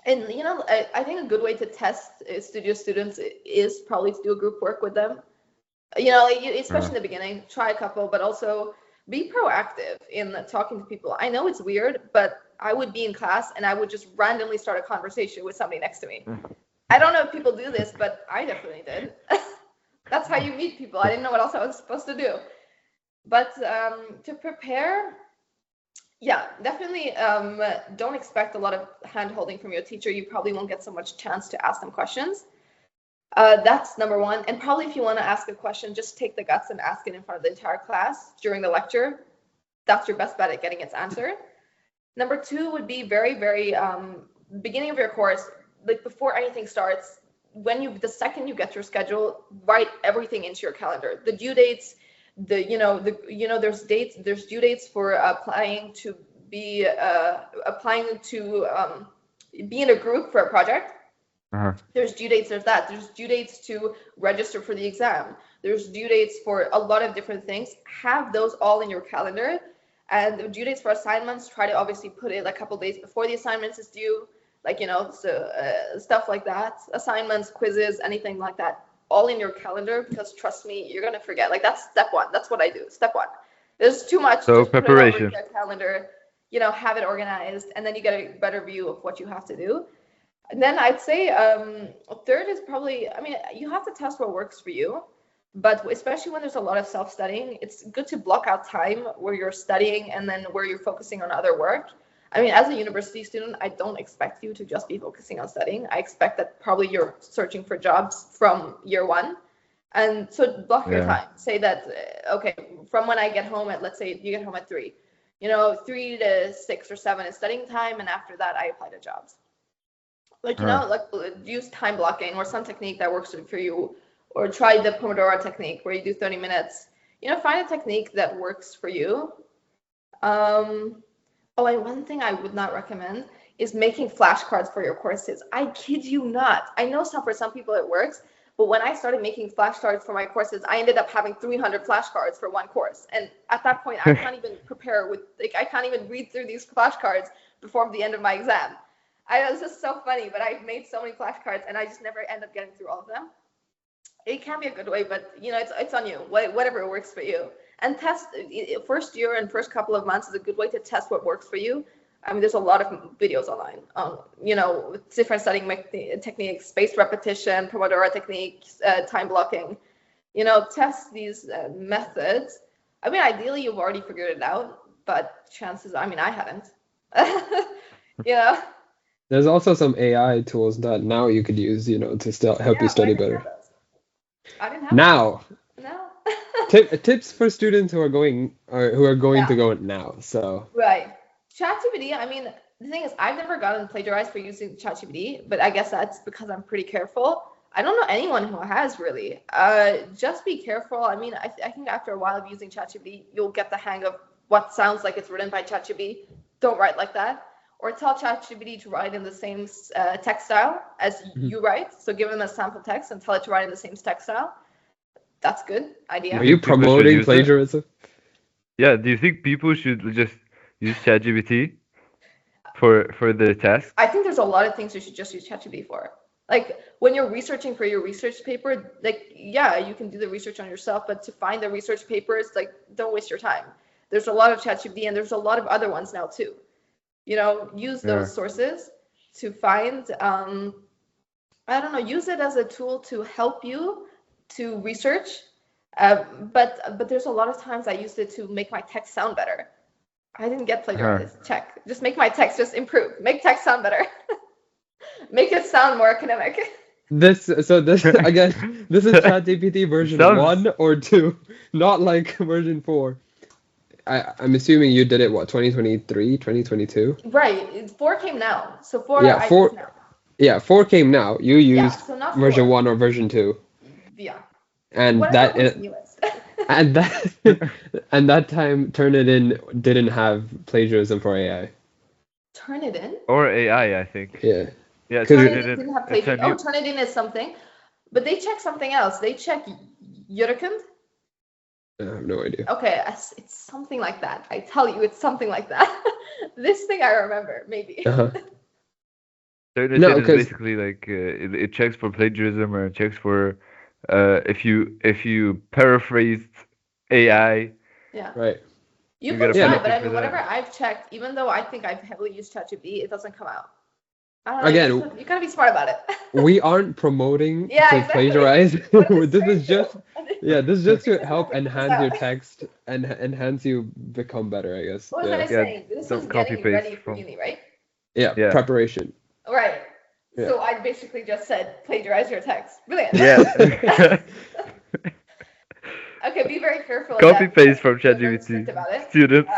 I think a good way to test studio students is probably to do a group work with them. Especially in the beginning, try a couple, but also be proactive in talking to people. I know it's weird, but I would be in class and I would just randomly start a conversation with somebody next to me. I don't know if people do this, but I definitely did. That's how you meet people. I didn't know what else I was supposed to do. But to prepare, yeah, definitely don't expect a lot of hand holding from your teacher. You probably won't get so much chance to ask them questions. That's number one. And probably if you want to ask a question, just take the guts and ask it in front of the entire class during the lecture. That's your best bet at getting its answer. Number two would be very, very beginning of your course, like before anything starts, the second you get your schedule, write everything into your calendar. The due dates, there's due dates for applying to be in a group for a project. Uh-huh. There's due dates, there's due dates to register for the exam, there's due dates for a lot of different things. Have those all in your calendar. And the due dates for assignments, try to obviously put it a couple days before the assignments is due, stuff like that. Assignments, quizzes, anything like that, all in your calendar, because trust me, you're going to forget. Like, that's step one. That's what I do. Step one, there's too much, So just put it over preparation. your calendar, have it organized, and then you get a better view of what you have to do. And then I'd say third is probably, you have to test what works for you, but especially when there's a lot of self-studying, it's good to block out time where you're studying and then where you're focusing on other work. As a university student, I don't expect you to just be focusing on studying. I expect that probably you're searching for jobs from year one. And so block your Yeah. time. Say that, okay, from when I get home let's say you get home at 3, 3 to 6 or 7 is studying time, and after that I apply to jobs. Like, Huh. like use time blocking or some technique that works for you, or try the Pomodoro technique where you do 30 minutes. Find a technique that works for you. Um, oh, and one thing I would not recommend is making flashcards for your courses. I kid you not. I know for some people it works, but when I started making flashcards for my courses, I ended up having 300 flashcards for one course. And at that point, I can't even prepare I can't even read through these flashcards before the end of my exam. It's just so funny, but I've made so many flashcards and I just never end up getting through all of them. It can be a good way, but it's on you. Whatever works for you. And test first year and first couple of months is a good way to test what works for you. I mean, there's a lot of videos online on, with different studying techniques, spaced repetition, Pomodoro techniques, time blocking. Test these methods. I mean, ideally, you've already figured it out, but I mean, I haven't. There's also some AI tools that now you could use, to still help you Yeah, but I study didn't better. have those. I didn't have Now, those. No. tips for students who are going Yeah. to go now. So, Right. ChatGPT, I mean, the thing is, I've never gotten plagiarized for using ChatGPT, but I guess that's because I'm pretty careful. I don't know anyone who has really. Just be careful. I mean, I think after a while of using ChatGPT, you'll get the hang of what sounds like it's written by ChatGPT. Don't write like that. Or tell ChatGPT to write in the same text style as Mhm. you write. So give them a sample text and tell it to write in the same text style. That's good Do you idea. are you think people should promoting use it? plagiarism? Yeah, do you think people should just use ChatGPT for the task? I think there's a lot of things you should just use ChatGPT for. Like when you're researching for your research paper, like yeah, you can do the research on yourself, but to find the research papers, like don't waste your time. There's a lot of ChatGPT and there's a lot of other ones now too. Use Yeah. those sources to find I don't know, use it as a tool to help you to research. But there's a lot of times I used it to make my text sound better. I didn't get Huh. plagiarized. Check. Just make my text just improve. Make text sound better. Make it sound more academic. This again, this is ChatGPT version Sounds 1 or 2, not like version 4. I'm assuming you did it 2023, 2022? Right. 4 came now. So 4 Yeah, I use 4 now. yeah, 4 came now. You Yeah, used so not version 4. 1 or version 2. Yeah. And Whatever was newest. and that and that time Turnitin didn't have plagiarism for AI. Turnitin? or AI, I think. Yeah. Yeah, Because Turnitin Turnitin. didn't have It's a plagiarism. Oh, new. Turnitin is something. But they check something else. They check Jurkund. I have no idea. Okay, it's something like that. I tell you, it's something like that. This thing I remember, maybe. Uh-huh. Turnitin No, is because basically like it checks for plagiarism or it checks for if you paraphrased AI, Yeah. right. You you get can a Yeah, try, no, but penalty I for mean, that. whatever I've checked, even though I think I've heavily used ChatGPT, it doesn't come out. I don't know. again, You gotta be smart about it. we aren't promoting Yeah, to exactly. plagiarize. What is This straight is just this is just It to just help never comes enhance your out. text and enhance you become better, I guess. What was Yeah. I Yeah, saying? This is don't copy getting you paste ready for from. uni, right? Yeah, Yeah. preparation. Right. Yeah. So I basically just said plagiarize your text. Brilliant. Yeah. Okay, be very careful of Copy that. paste from They're very strict ChatGPT. about it. Students.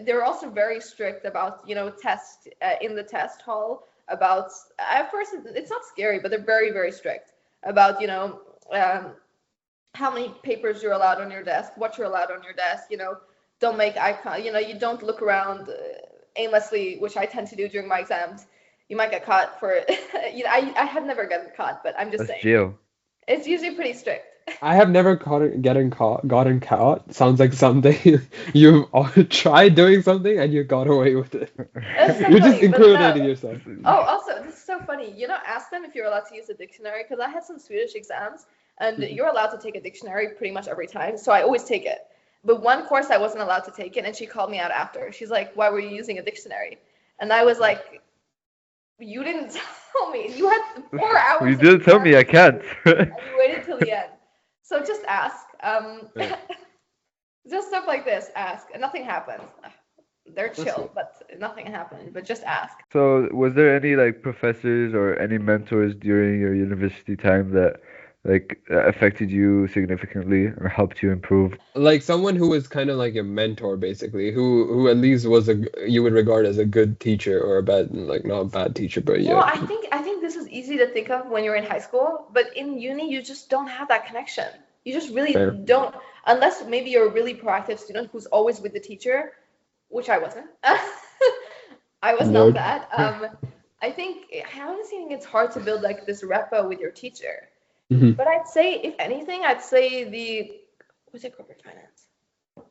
They're also very strict about test in the test hall about at first it's not scary, but they're very very strict about how many papers you're allowed on your desk, what you're allowed on your desk. Don't make eye contact. You don't look around aimlessly, which I tend to do during my exams. You might get caught for I have never gotten caught, but I'm just That's saying jail. it's usually pretty strict. I have never gotten caught. Sounds like something you've tried doing something and you got away with it. That's so You're just funny, but no. incriminating yourself. Oh, also, this is so funny. Ask them if you're allowed to use a dictionary because I had some Swedish exams and you're allowed to take a dictionary pretty much every time. So I always take it. But one course I wasn't allowed to take it and she called me out after. She's like, "Why were you using a dictionary?" And I was like, "You didn't tell me. You had 4 hours You of didn't tell me I exam can't. and you waited till the end." So just ask. Yeah. Just stuff like this. Ask, and nothing happens. They're That's chill, good. but nothing happened. But just ask. So, was there any like professors or any mentors during your university time that affected you significantly or helped you improve? Like someone who was kind of like your mentor, basically, who at least was you would regard as a good teacher or a bad, like not a bad teacher, but No, yeah. I think this is easy to think of when you're in high school, but in uni, you just don't have that connection. You just really Fair. don't, unless maybe you're a really proactive student who's always with the teacher, which I wasn't. I was not Nerd. that. I honestly think it's hard to build like this repo with your teacher. Hmm. But I'd say, if anything, I'd say was it corporate finance?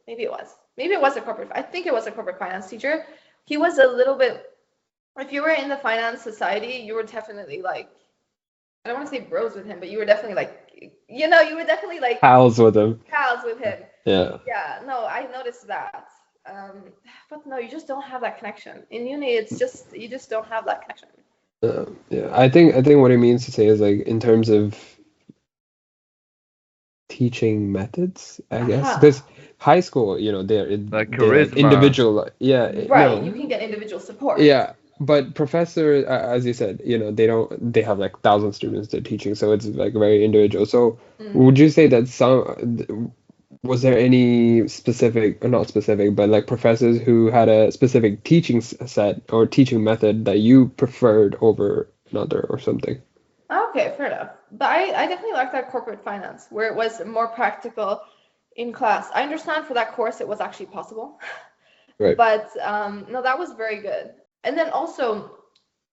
Maybe it was. Maybe it was a corporate. I think it was a corporate finance teacher. He was a little bit. If you were in the finance society, you were definitely like, I don't want to say bros with him, but you were definitely like, you were definitely like Pals with him. pals with him. Yeah. Yeah, no, I noticed that. But no, you just don't have that connection. In uni, it's just you just don't have that connection. Yeah. I think what it means to say is like in terms of teaching methods, I guess. Aha. Because high school, Like they're like charisma. individual. Yeah. Right, No. you can get individual support. Yeah. But professor, as you said, they have like 1,000 students they're teaching, so it's like very individual. So would you say that was there any specific, or not specific, but like professors who had a specific teaching set or teaching method that you preferred over another or something? Okay, fair enough. But I definitely like that corporate finance, where it was more practical in class. I understand for that course it was actually possible. Right. But no, that was very good. And then also,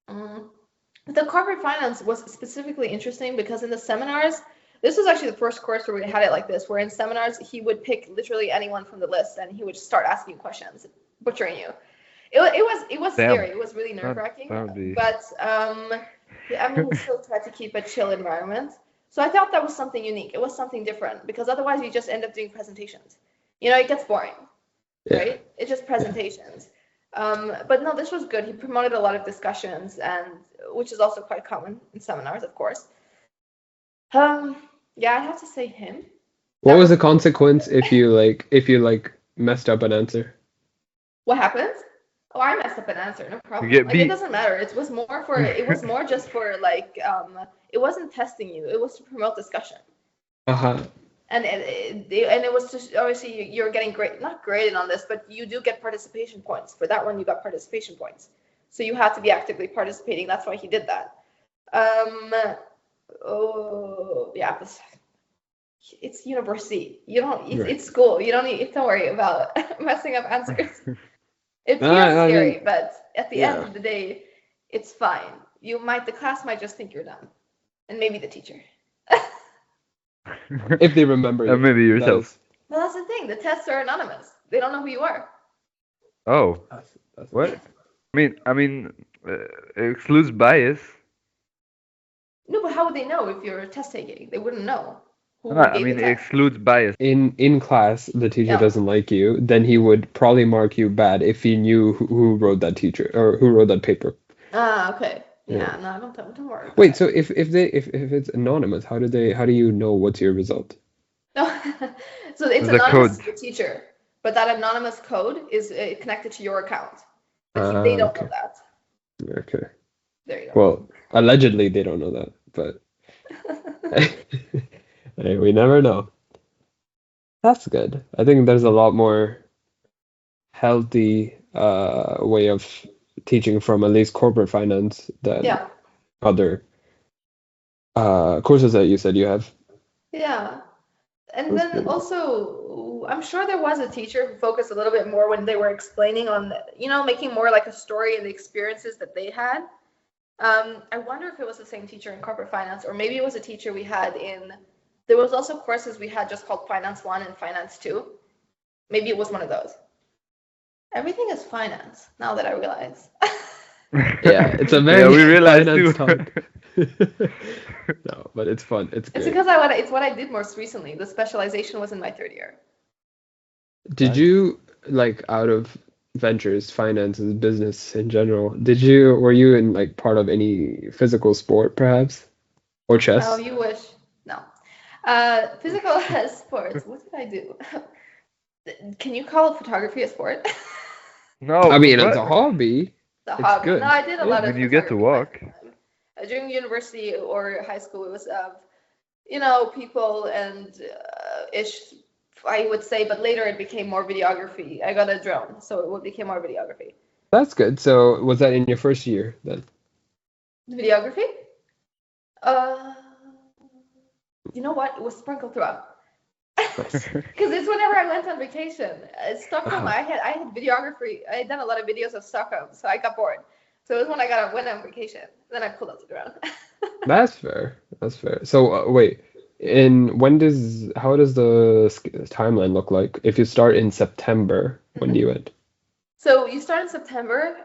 the corporate finance was specifically interesting because in the seminars, this was actually the first course where we had it like this, where in seminars he would pick literally anyone from the list and he would just start asking you questions, butchering you. It was Damn. scary. It was really nerve-wracking. That would be. But yeah, I mean, he still tried to keep a chill environment. So I thought that was something unique. It was something different because otherwise you just end up doing presentations. It gets boring, Yeah. right? It's just presentations. But no, this was good. He promoted a lot of discussions, and which is also quite common in seminars, of course. Yeah, I'd have to say him. What That was the was consequence if you messed up an answer? what happens. Oh, I messed up an answer, no problem. get Like, it beat. doesn't matter. It was more just for like it wasn't testing you. It was to promote discussion. Uh-huh. And it was just obviously you're getting not graded on this, but you do get participation points. For that one, you got participation points. So you have to be actively participating. That's why he did that. Oh yeah, it's university. You don't. Right. It's school. You don't worry about messing up answers. It feels I scary, mean, but at the yeah. end of the day, it's fine. The class might just think you're dumb, and maybe the teacher. If they remember you. And maybe That yourself. is- Well, that's the thing. The tests are anonymous. They don't know who you are. Oh, that's what? I mean, it excludes bias. No, but how would they know if you're test taking? They wouldn't know who No, I gave mean, the it test. excludes bias. In class, the teacher Yeah. doesn't like you, then he would probably mark you bad if he knew who wrote that teacher or who wrote that paper. Ah, okay. Yeah. Yeah, no, don't worry about Wait, it. so if it's anonymous, how do you know what's your result? No. So it's The anonymous code. to the teacher, but that anonymous code is connected to your account. But they don't Okay. know that. Okay. There you go. Well, allegedly they don't know that, but hey, we never know. That's good. I think there's a lot more healthy way of teaching from at least corporate finance than Yeah. other courses that you said you have. Yeah. And That's then good. also, I'm sure there was a teacher who focused a little bit more when they were explaining on, making more like a story and the experiences that they had. I wonder if it was the same teacher in corporate finance, or maybe it was a teacher we had there was also courses we had just called Finance 1 and Finance 2. Maybe it was one of those. Everything is finance, now that I realize. Yeah, it's a very Yeah, we realized finance too. talk. No, but it's fun. It's It's great. because it's what I did most recently. The specialization was in my third year. Did you like out of ventures, finances, business in general? Were you in like part of any physical sport perhaps? Or Oh, chess? you wish. No. Physical sports. What did I do? Can you call photography a sport? No, I mean, it's a what? hobby. The It's hobby. good. No, I did a Yeah. lot of When you get to photography walk. during university or high school. It was people and ish, I would say, but later it became more videography. I got a drone, so it became more videography. That's good. So was that in your first year then? Videography? Uh, you know what? It was sprinkled throughout. Nice. Because it's whenever I went on vacation. Stockholm, Uh-huh. I had videography. I had done a lot of videos of Stockholm, so I got bored. So it was when went on vacation. Then I pulled out the ground. That's fair. That's fair. So wait, how does the timeline look like? If you start in September, when do Mhm. you end? So you start in September.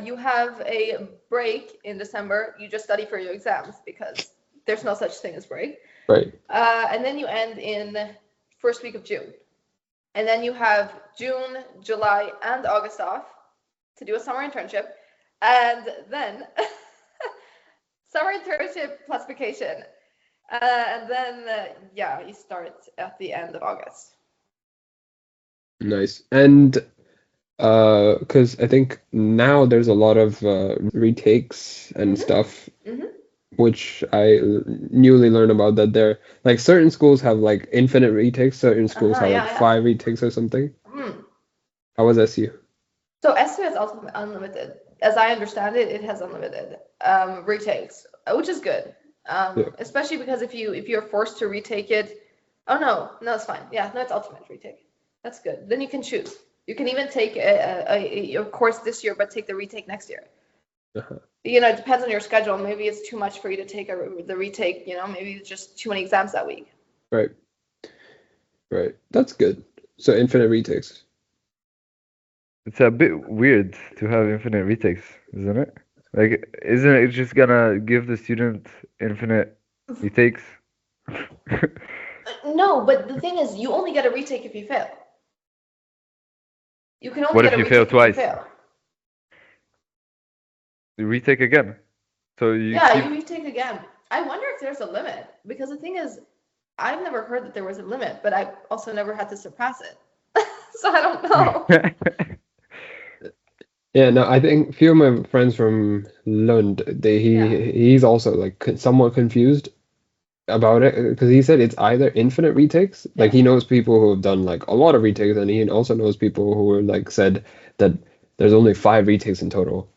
You have a break in December. You just study for your exams because there's no such thing as break. Right. And then you end in first week of June. And then you have June, July, and August off to do a summer internship. And then summer internship plus vacation. And then, yeah, you start at the end of August. Nice. And because I think now there's a lot of retakes and Mm-hmm. stuff, Mm-hmm. which I newly learned about that there like certain schools have like infinite retakes, certain schools Uh-huh, have like yeah, yeah. five retakes or something. Mm. How was SU? So SU is also unlimited. As I understand it, it has unlimited retakes, which is good. Yeah. Especially because if you're forced to retake it, oh no, it's fine. Yeah, no, it's ultimate retake. That's good. Then you can choose. You can even take a course this year, but take the retake next year. Uh-huh. It depends on your schedule. Maybe it's too much for you to take the retake. Maybe it's just too many exams that week. Right. Right. That's good. So infinite retakes. It's a bit weird to have infinite retakes, isn't it? Like, isn't it just gonna give the student infinite retakes? No, but the thing is, you only get a retake if you fail. You can only What get if a you fail retake if you twice? fail. You retake again. So you Yeah, keep. you retake again. I wonder if there's a limit because the thing is, I've never heard that there was a limit, but I also never had to surpass it. So I don't know. Yeah, no, I think a few of my friends from Lund, Yeah. he's also like somewhat confused about it because he said it's either infinite retakes, like Yeah. he knows people who have done like a lot of retakes, and he also knows people who are like said that there's only five retakes in total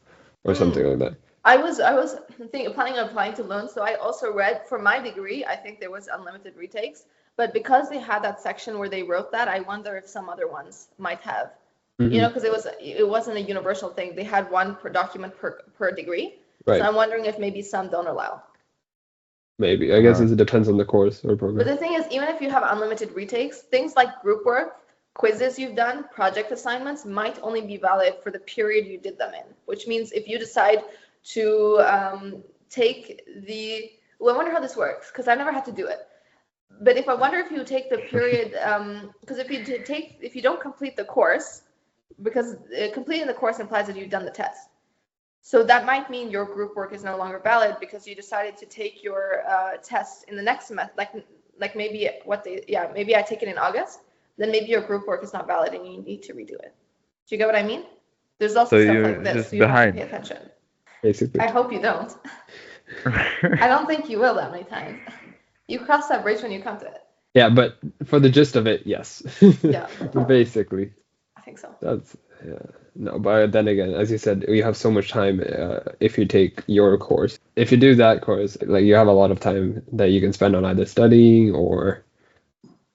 or something Mm. like that. I was planning on applying to Lund, so I also read for my degree. I think there was unlimited retakes, but because they had that section where they wrote that, I wonder if some other ones might have. Hmm. Because it wasn't a universal thing. They had one per document per degree, so Right. I'm wondering if maybe some don't allow. Maybe. I guess Uh-huh. it depends on the course or But program. the thing is, even if you have unlimited retakes, things like group work, quizzes you've done, project assignments might only be valid for the period you did them in, which means if you decide to take the, well, I wonder how this works because I've never had to do it. But if I wonder if you take the period, because if you don't complete the course, because completing the course implies that you've done the test. So that might mean your group work is no longer valid because you decided to take your test in the next semester. Like maybe maybe I take it in August. Then maybe your group work is not valid and you need to redo it. Do you get what I mean? There's So also stuff like you're this, just so you have to pay behind. attention. Basically. I hope you don't. I don't think you will that many times. You cross that bridge when you come to it. Yeah, but for the gist of it, yes. Yeah, Basically. I think so. That's yeah. No, but then again, as you said, you have so much time if you take your course. If you do that course, like you have a lot of time that you can spend on either studying or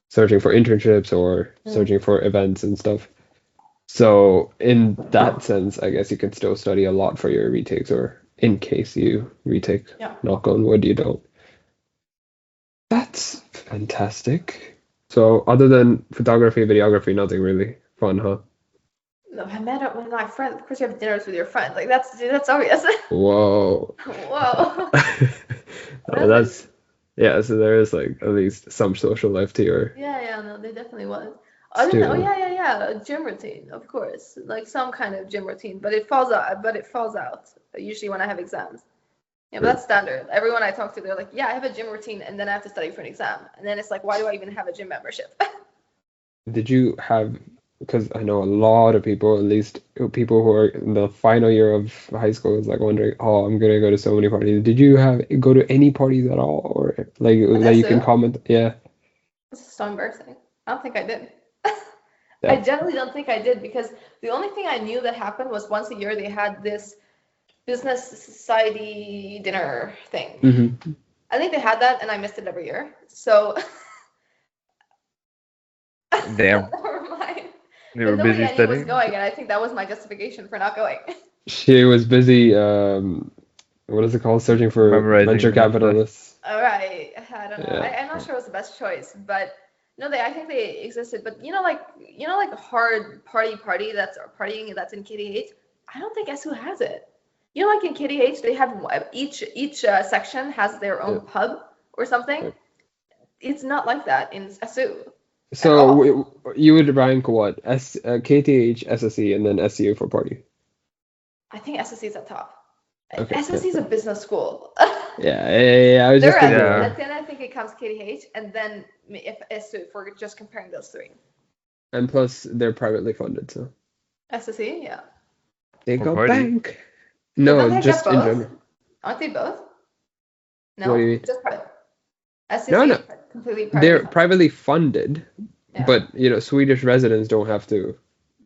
searching for internships or Mm. searching for events and stuff. So in that sense, I guess you can still study a lot for your retakes or in case you retake. Yeah. Knock on wood, you don't. That's fantastic. So other than photography, videography, nothing really fun, huh? No, I met up with my friends. Of course, you have dinners with your friends. Like that's obvious. Whoa. Whoa. Oh, Was it? that's yeah, so there is like at least some social life to your Yeah, no, they definitely was. Other than, oh student. yeah, a gym routine, of course, like some kind of gym routine, but it falls out. Usually when I have exams. Yeah, but Right. that's standard. Everyone I talk to, they're like, yeah, I have a gym routine, and then I have to study for an exam, and then it's like, why do I even have a gym membership? Did you have, because I know a lot of people, at least people who are in the final year of high school, is like wondering, oh, I'm gonna go to so many parties. Did you go to any parties at all, or like At that you can SU, comment? Yeah, this is so embarrassing. I don't think I did. I that. generally don't think I did because the only thing I knew that happened was once a year they had this business society dinner thing. Hmm. I think they had that, and I missed it every year. So Damn, never mind. you But were nobody busy I knew was studying. going, and I think that was my justification for not going. She was busy, what is it called? Searching for venture Memorizing math class. capitalists. All right, I don't know. Yeah. I'm not sure it was the best choice, but no, I think they existed. But like a hard party that's partying that's in KDH. I don't think SU has it. Like in KDH, they have each section has their Yeah. own pub or something. Right. It's not like that in SU at So all. you would rank what? KTH, SSE, and then SU for party. I think SSC is at top. Okay. SSC is a business school. Yeah. I was just They're thinking Yeah. at the end, I think it comes KDH, and then if SU, if we're just comparing those three. and plus they're privately funded, so SSC, yeah. they For got party. bank. But No, don't they just get in both? general. Aren't they both? What do you No, mean? just private. SSC No, no. is completely They're private. privately funded, Yeah. but Swedish residents don't have to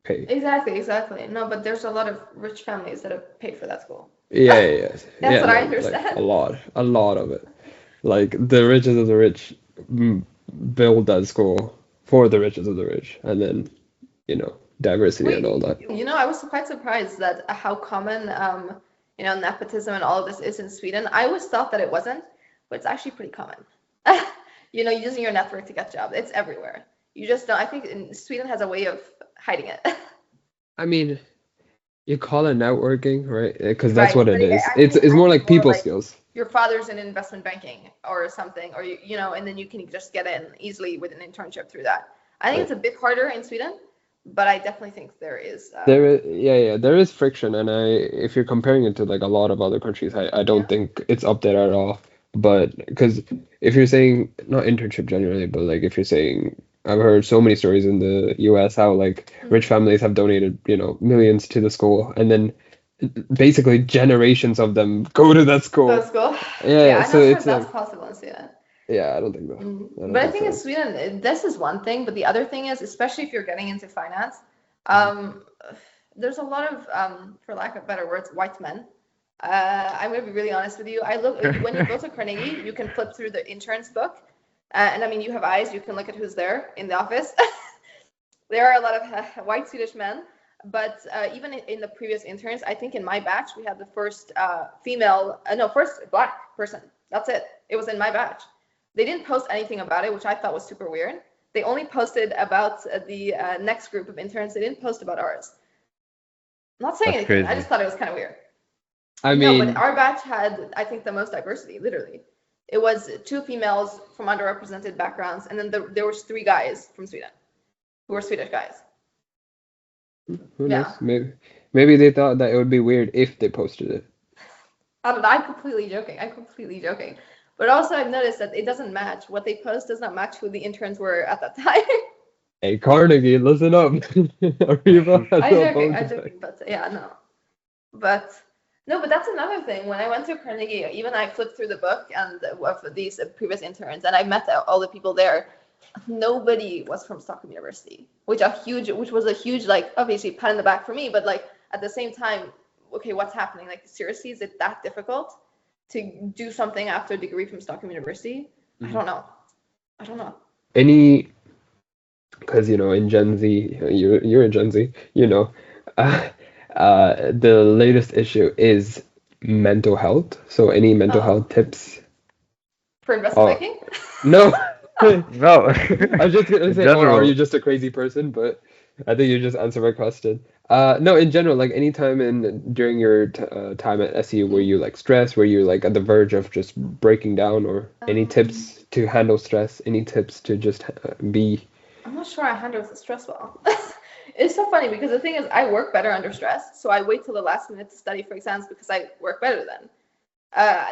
pay. Exactly. No, but there's a lot of rich families that have paid for that school. Yeah. That's Yeah, what I no, like understand. a lot of it. Like the richest of the rich build that school for the richest of the rich, and then diversity and all that. I was quite surprised that how common nepotism and all of this is in Sweden. I always thought that it wasn't, but it's actually pretty common. Using your network to get jobs. It's everywhere. You just don't. I think Sweden has a way of hiding it. I mean, you call it networking, right? Because that's Right, what but it is. I It's think more like people like skills. your father's in investment banking or something, or and then you can just get in easily with an internship through that. I think Right. it's a bit harder in Sweden, but I definitely think there is. There is friction, and if you're comparing it to like a lot of other countries, I don't Yeah. think it's up there at all. But because if you're saying not internship generally, but like if you're saying, I've heard so many stories in the US how like rich families have donated, millions to the school, and then basically generations of them go to that school. Those go. Yeah, I'm so not sure it's if that's like, possible in Sweden. yeah, I don't think so. I don't But I think think in so. Sweden, this is one thing, but the other thing is, especially if you're getting into finance, there's a lot of, for lack of better words, white men. I'm going to be really honest with you. When you go to Carnegie, you can flip through the interns book. And I mean, you have eyes, you can look at who's there in the office. There are a lot of white Swedish men, but even in the previous interns, I think in my batch, we had the first first black person. That's it. It was in my batch. They didn't post anything about it, which I thought was super weird. They only posted about the next group of interns. They didn't post about ours. I'm not saying That's anything. I crazy. just thought it was kind of weird. I No, mean, but our batch had, I think, the most diversity, literally. It was 2 females from underrepresented backgrounds, and then there was 3 guys from Sweden who were Swedish guys. who knows? Yeah. Maybe they thought that it would be weird if they posted it. I don't know, I'm completely joking. But also I've noticed that it doesn't match. What they post does not match who the interns were at that time. Hey, Carnegie, listen up. Ariba has a phone I'm to joking, but yeah, no. But no, but that's another thing. When I went to Carnegie, even I flipped through the book and of these previous interns, and I met all the people there. Nobody was from Stockholm University, which was a huge, like, obviously pat in the back for me, but like at the same time, okay, what's happening? Like, seriously, is it that difficult to do something after a degree from Stockholm University? I don't know. Because in Gen Z, you're a Gen Z, uh, the latest issue is mental health. So any mental health tips? For investment Oh, banking? no. No. I was just gonna In say, or are general. you just a crazy person? But I think you just answered my question. No, in general, like anytime during your time at SU, were you like stressed? Were you like at the verge of just breaking down, or any tips to handle stress? Any tips to just be? I'm not sure I handle the stress well. It's so funny because the thing is, I work better under stress, so I wait till the last minute to study for exams because I work better then.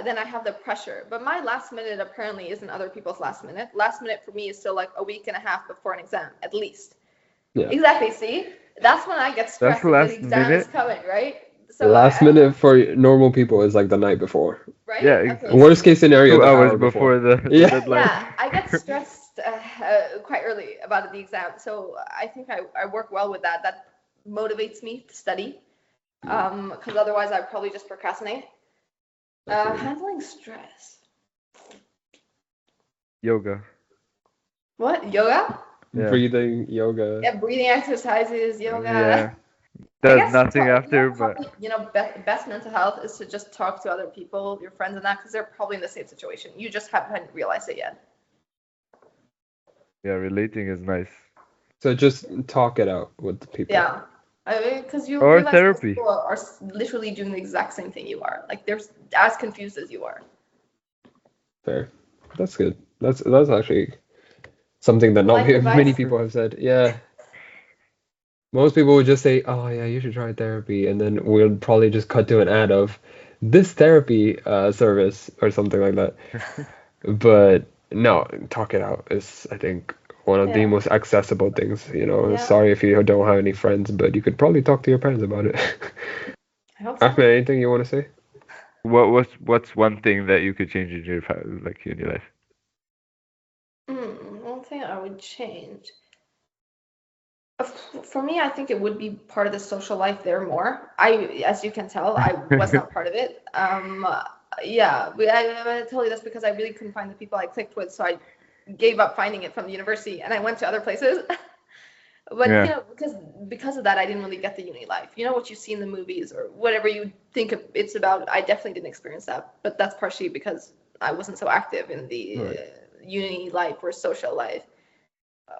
Then I have the pressure. But my last minute apparently isn't other people's last minute. Last minute for me is still like a week and a half before an exam, at least. Yeah. Exactly. See, that's when I get stressed the if last the exam minute? is coming, right? The So last I don't know, minute for normal people is like the night before. right? Yeah, Okay. Worst case scenario, 2 the hours hour before the Yeah. deadline. Yeah, I get stressed quite early about the exam, so I think I work well with that. That motivates me to study, because otherwise I'd probably just procrastinate. Handling stress. Yoga. What? Yoga? Yeah. Breathing, yoga. Yeah, breathing exercises, yoga. Yeah. I Does guess nothing after, but probably, best mental health is to just talk to other people, your friends and that, because they're probably in the same situation. You just haven't realized it yet. yeah, relating is nice. So just talk it out with the people. Yeah. Because you Or realize most therapy. people are literally doing the exact same thing you are. Like, they're as confused as you are. Fair. That's good. That's actually something that not Life many advice? people have said. Yeah. Most people would just say, "Oh yeah, you should try therapy," and then we'll probably just cut to an ad of this therapy service or something like that. But no, talk it out is, I think, one of the Yeah. most accessible things. Yeah. Sorry if you don't have any friends, but you could probably talk to your parents about it. I hope so. Ahmed, anything you want to say? What's one thing that you could change in your in your life? One thing I would change. For me, I think it would be part of the social life there more. As you can tell, I was not part of it. Yeah, I tell you this because I really couldn't find the people I clicked with, so I gave up finding it from the university and I went to other places. But Yeah. because of that, I didn't really get the uni life. You know what you see in the movies or whatever you think it's about. I definitely didn't experience that, but that's partially because I wasn't so active in the Right. uni life or social life.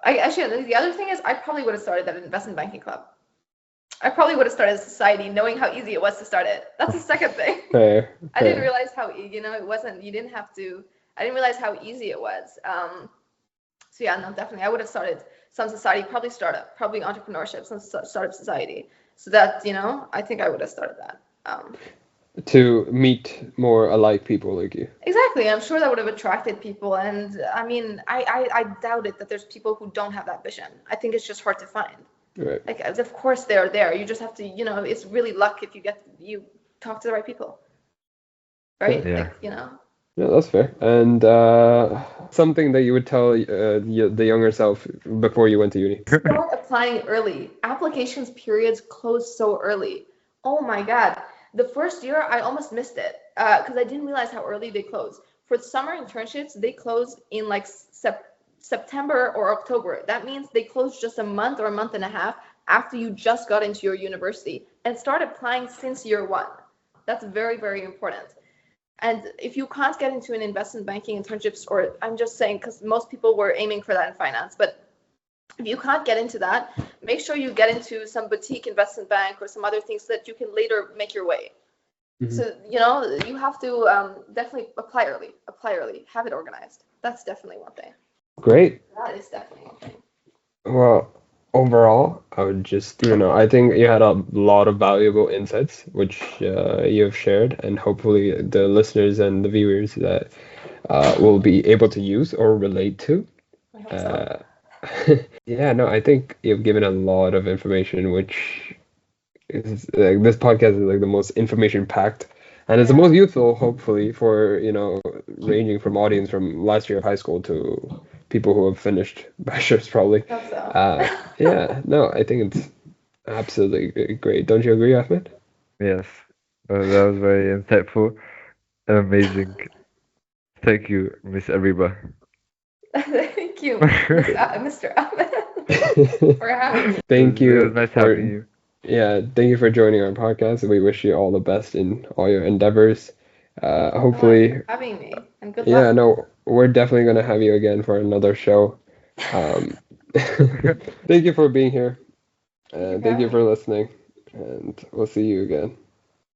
The other thing is I probably would have started that investment banking club. I probably would have started a society knowing how easy it was to start it. That's the second thing. Fair, I didn't fair. realize how, it wasn't, you didn't have to, I didn't realize how easy it was. So yeah, no, definitely. I would have started some society, probably startup, probably entrepreneurship, some startup society. So that, I think I would have started that. To meet more alike people like you. Exactly. I'm sure that would have attracted people. And I mean, I doubt it that there's people who don't have that vision. I think it's just hard to find. Right. Like, of course they're there. You just have to, it's really luck if you talk to the right people. Right? Yeah. Like, Yeah, that's fair. And something that you would tell the younger self before you went to uni. start applying early. Applications periods close so early. Oh my God. The first year, I almost missed it because I didn't realize how early they close. For summer internships, they close in like September or October. That means they close just a month or a month and a half after you just got into your university and start applying since year one. That's very, very important. And if you can't get into an investment banking internships, or I'm just saying because most people were aiming for that in finance, but if you can't get into that, make sure you get into some boutique investment bank or some other things so that you can later make your way. Mhm. So, you have to definitely apply early, have it organized. That's definitely one thing. Great. That is definitely one thing. Well, overall, I would just, I think you had a lot of valuable insights, which you have shared, and hopefully the listeners and the viewers that will be able to use or relate to. I hope so. Yeah, no, I think you've given a lot of information, which is like this podcast is like the most information packed, and it's the most useful, hopefully, for ranging from audience from last year of high school to people who have finished bachelor's probably. I hope so. Yeah, no, I think it's absolutely great. Don't you agree, Ahmed? Yes. That was very insightful and amazing. Thank you, Miss Ariba. Thank you, Mr. Ahmed, for having me. Thank It was you nice for having you. Yeah, thank you for joining our podcast. We wish you all the best in all your endeavors. Thank you so much Hopefully, for having me, and good yeah, luck. no, we're definitely gonna have you again for another show. Um, thank you for being here, Thank you and for thank you having for me. listening, and we'll see you again.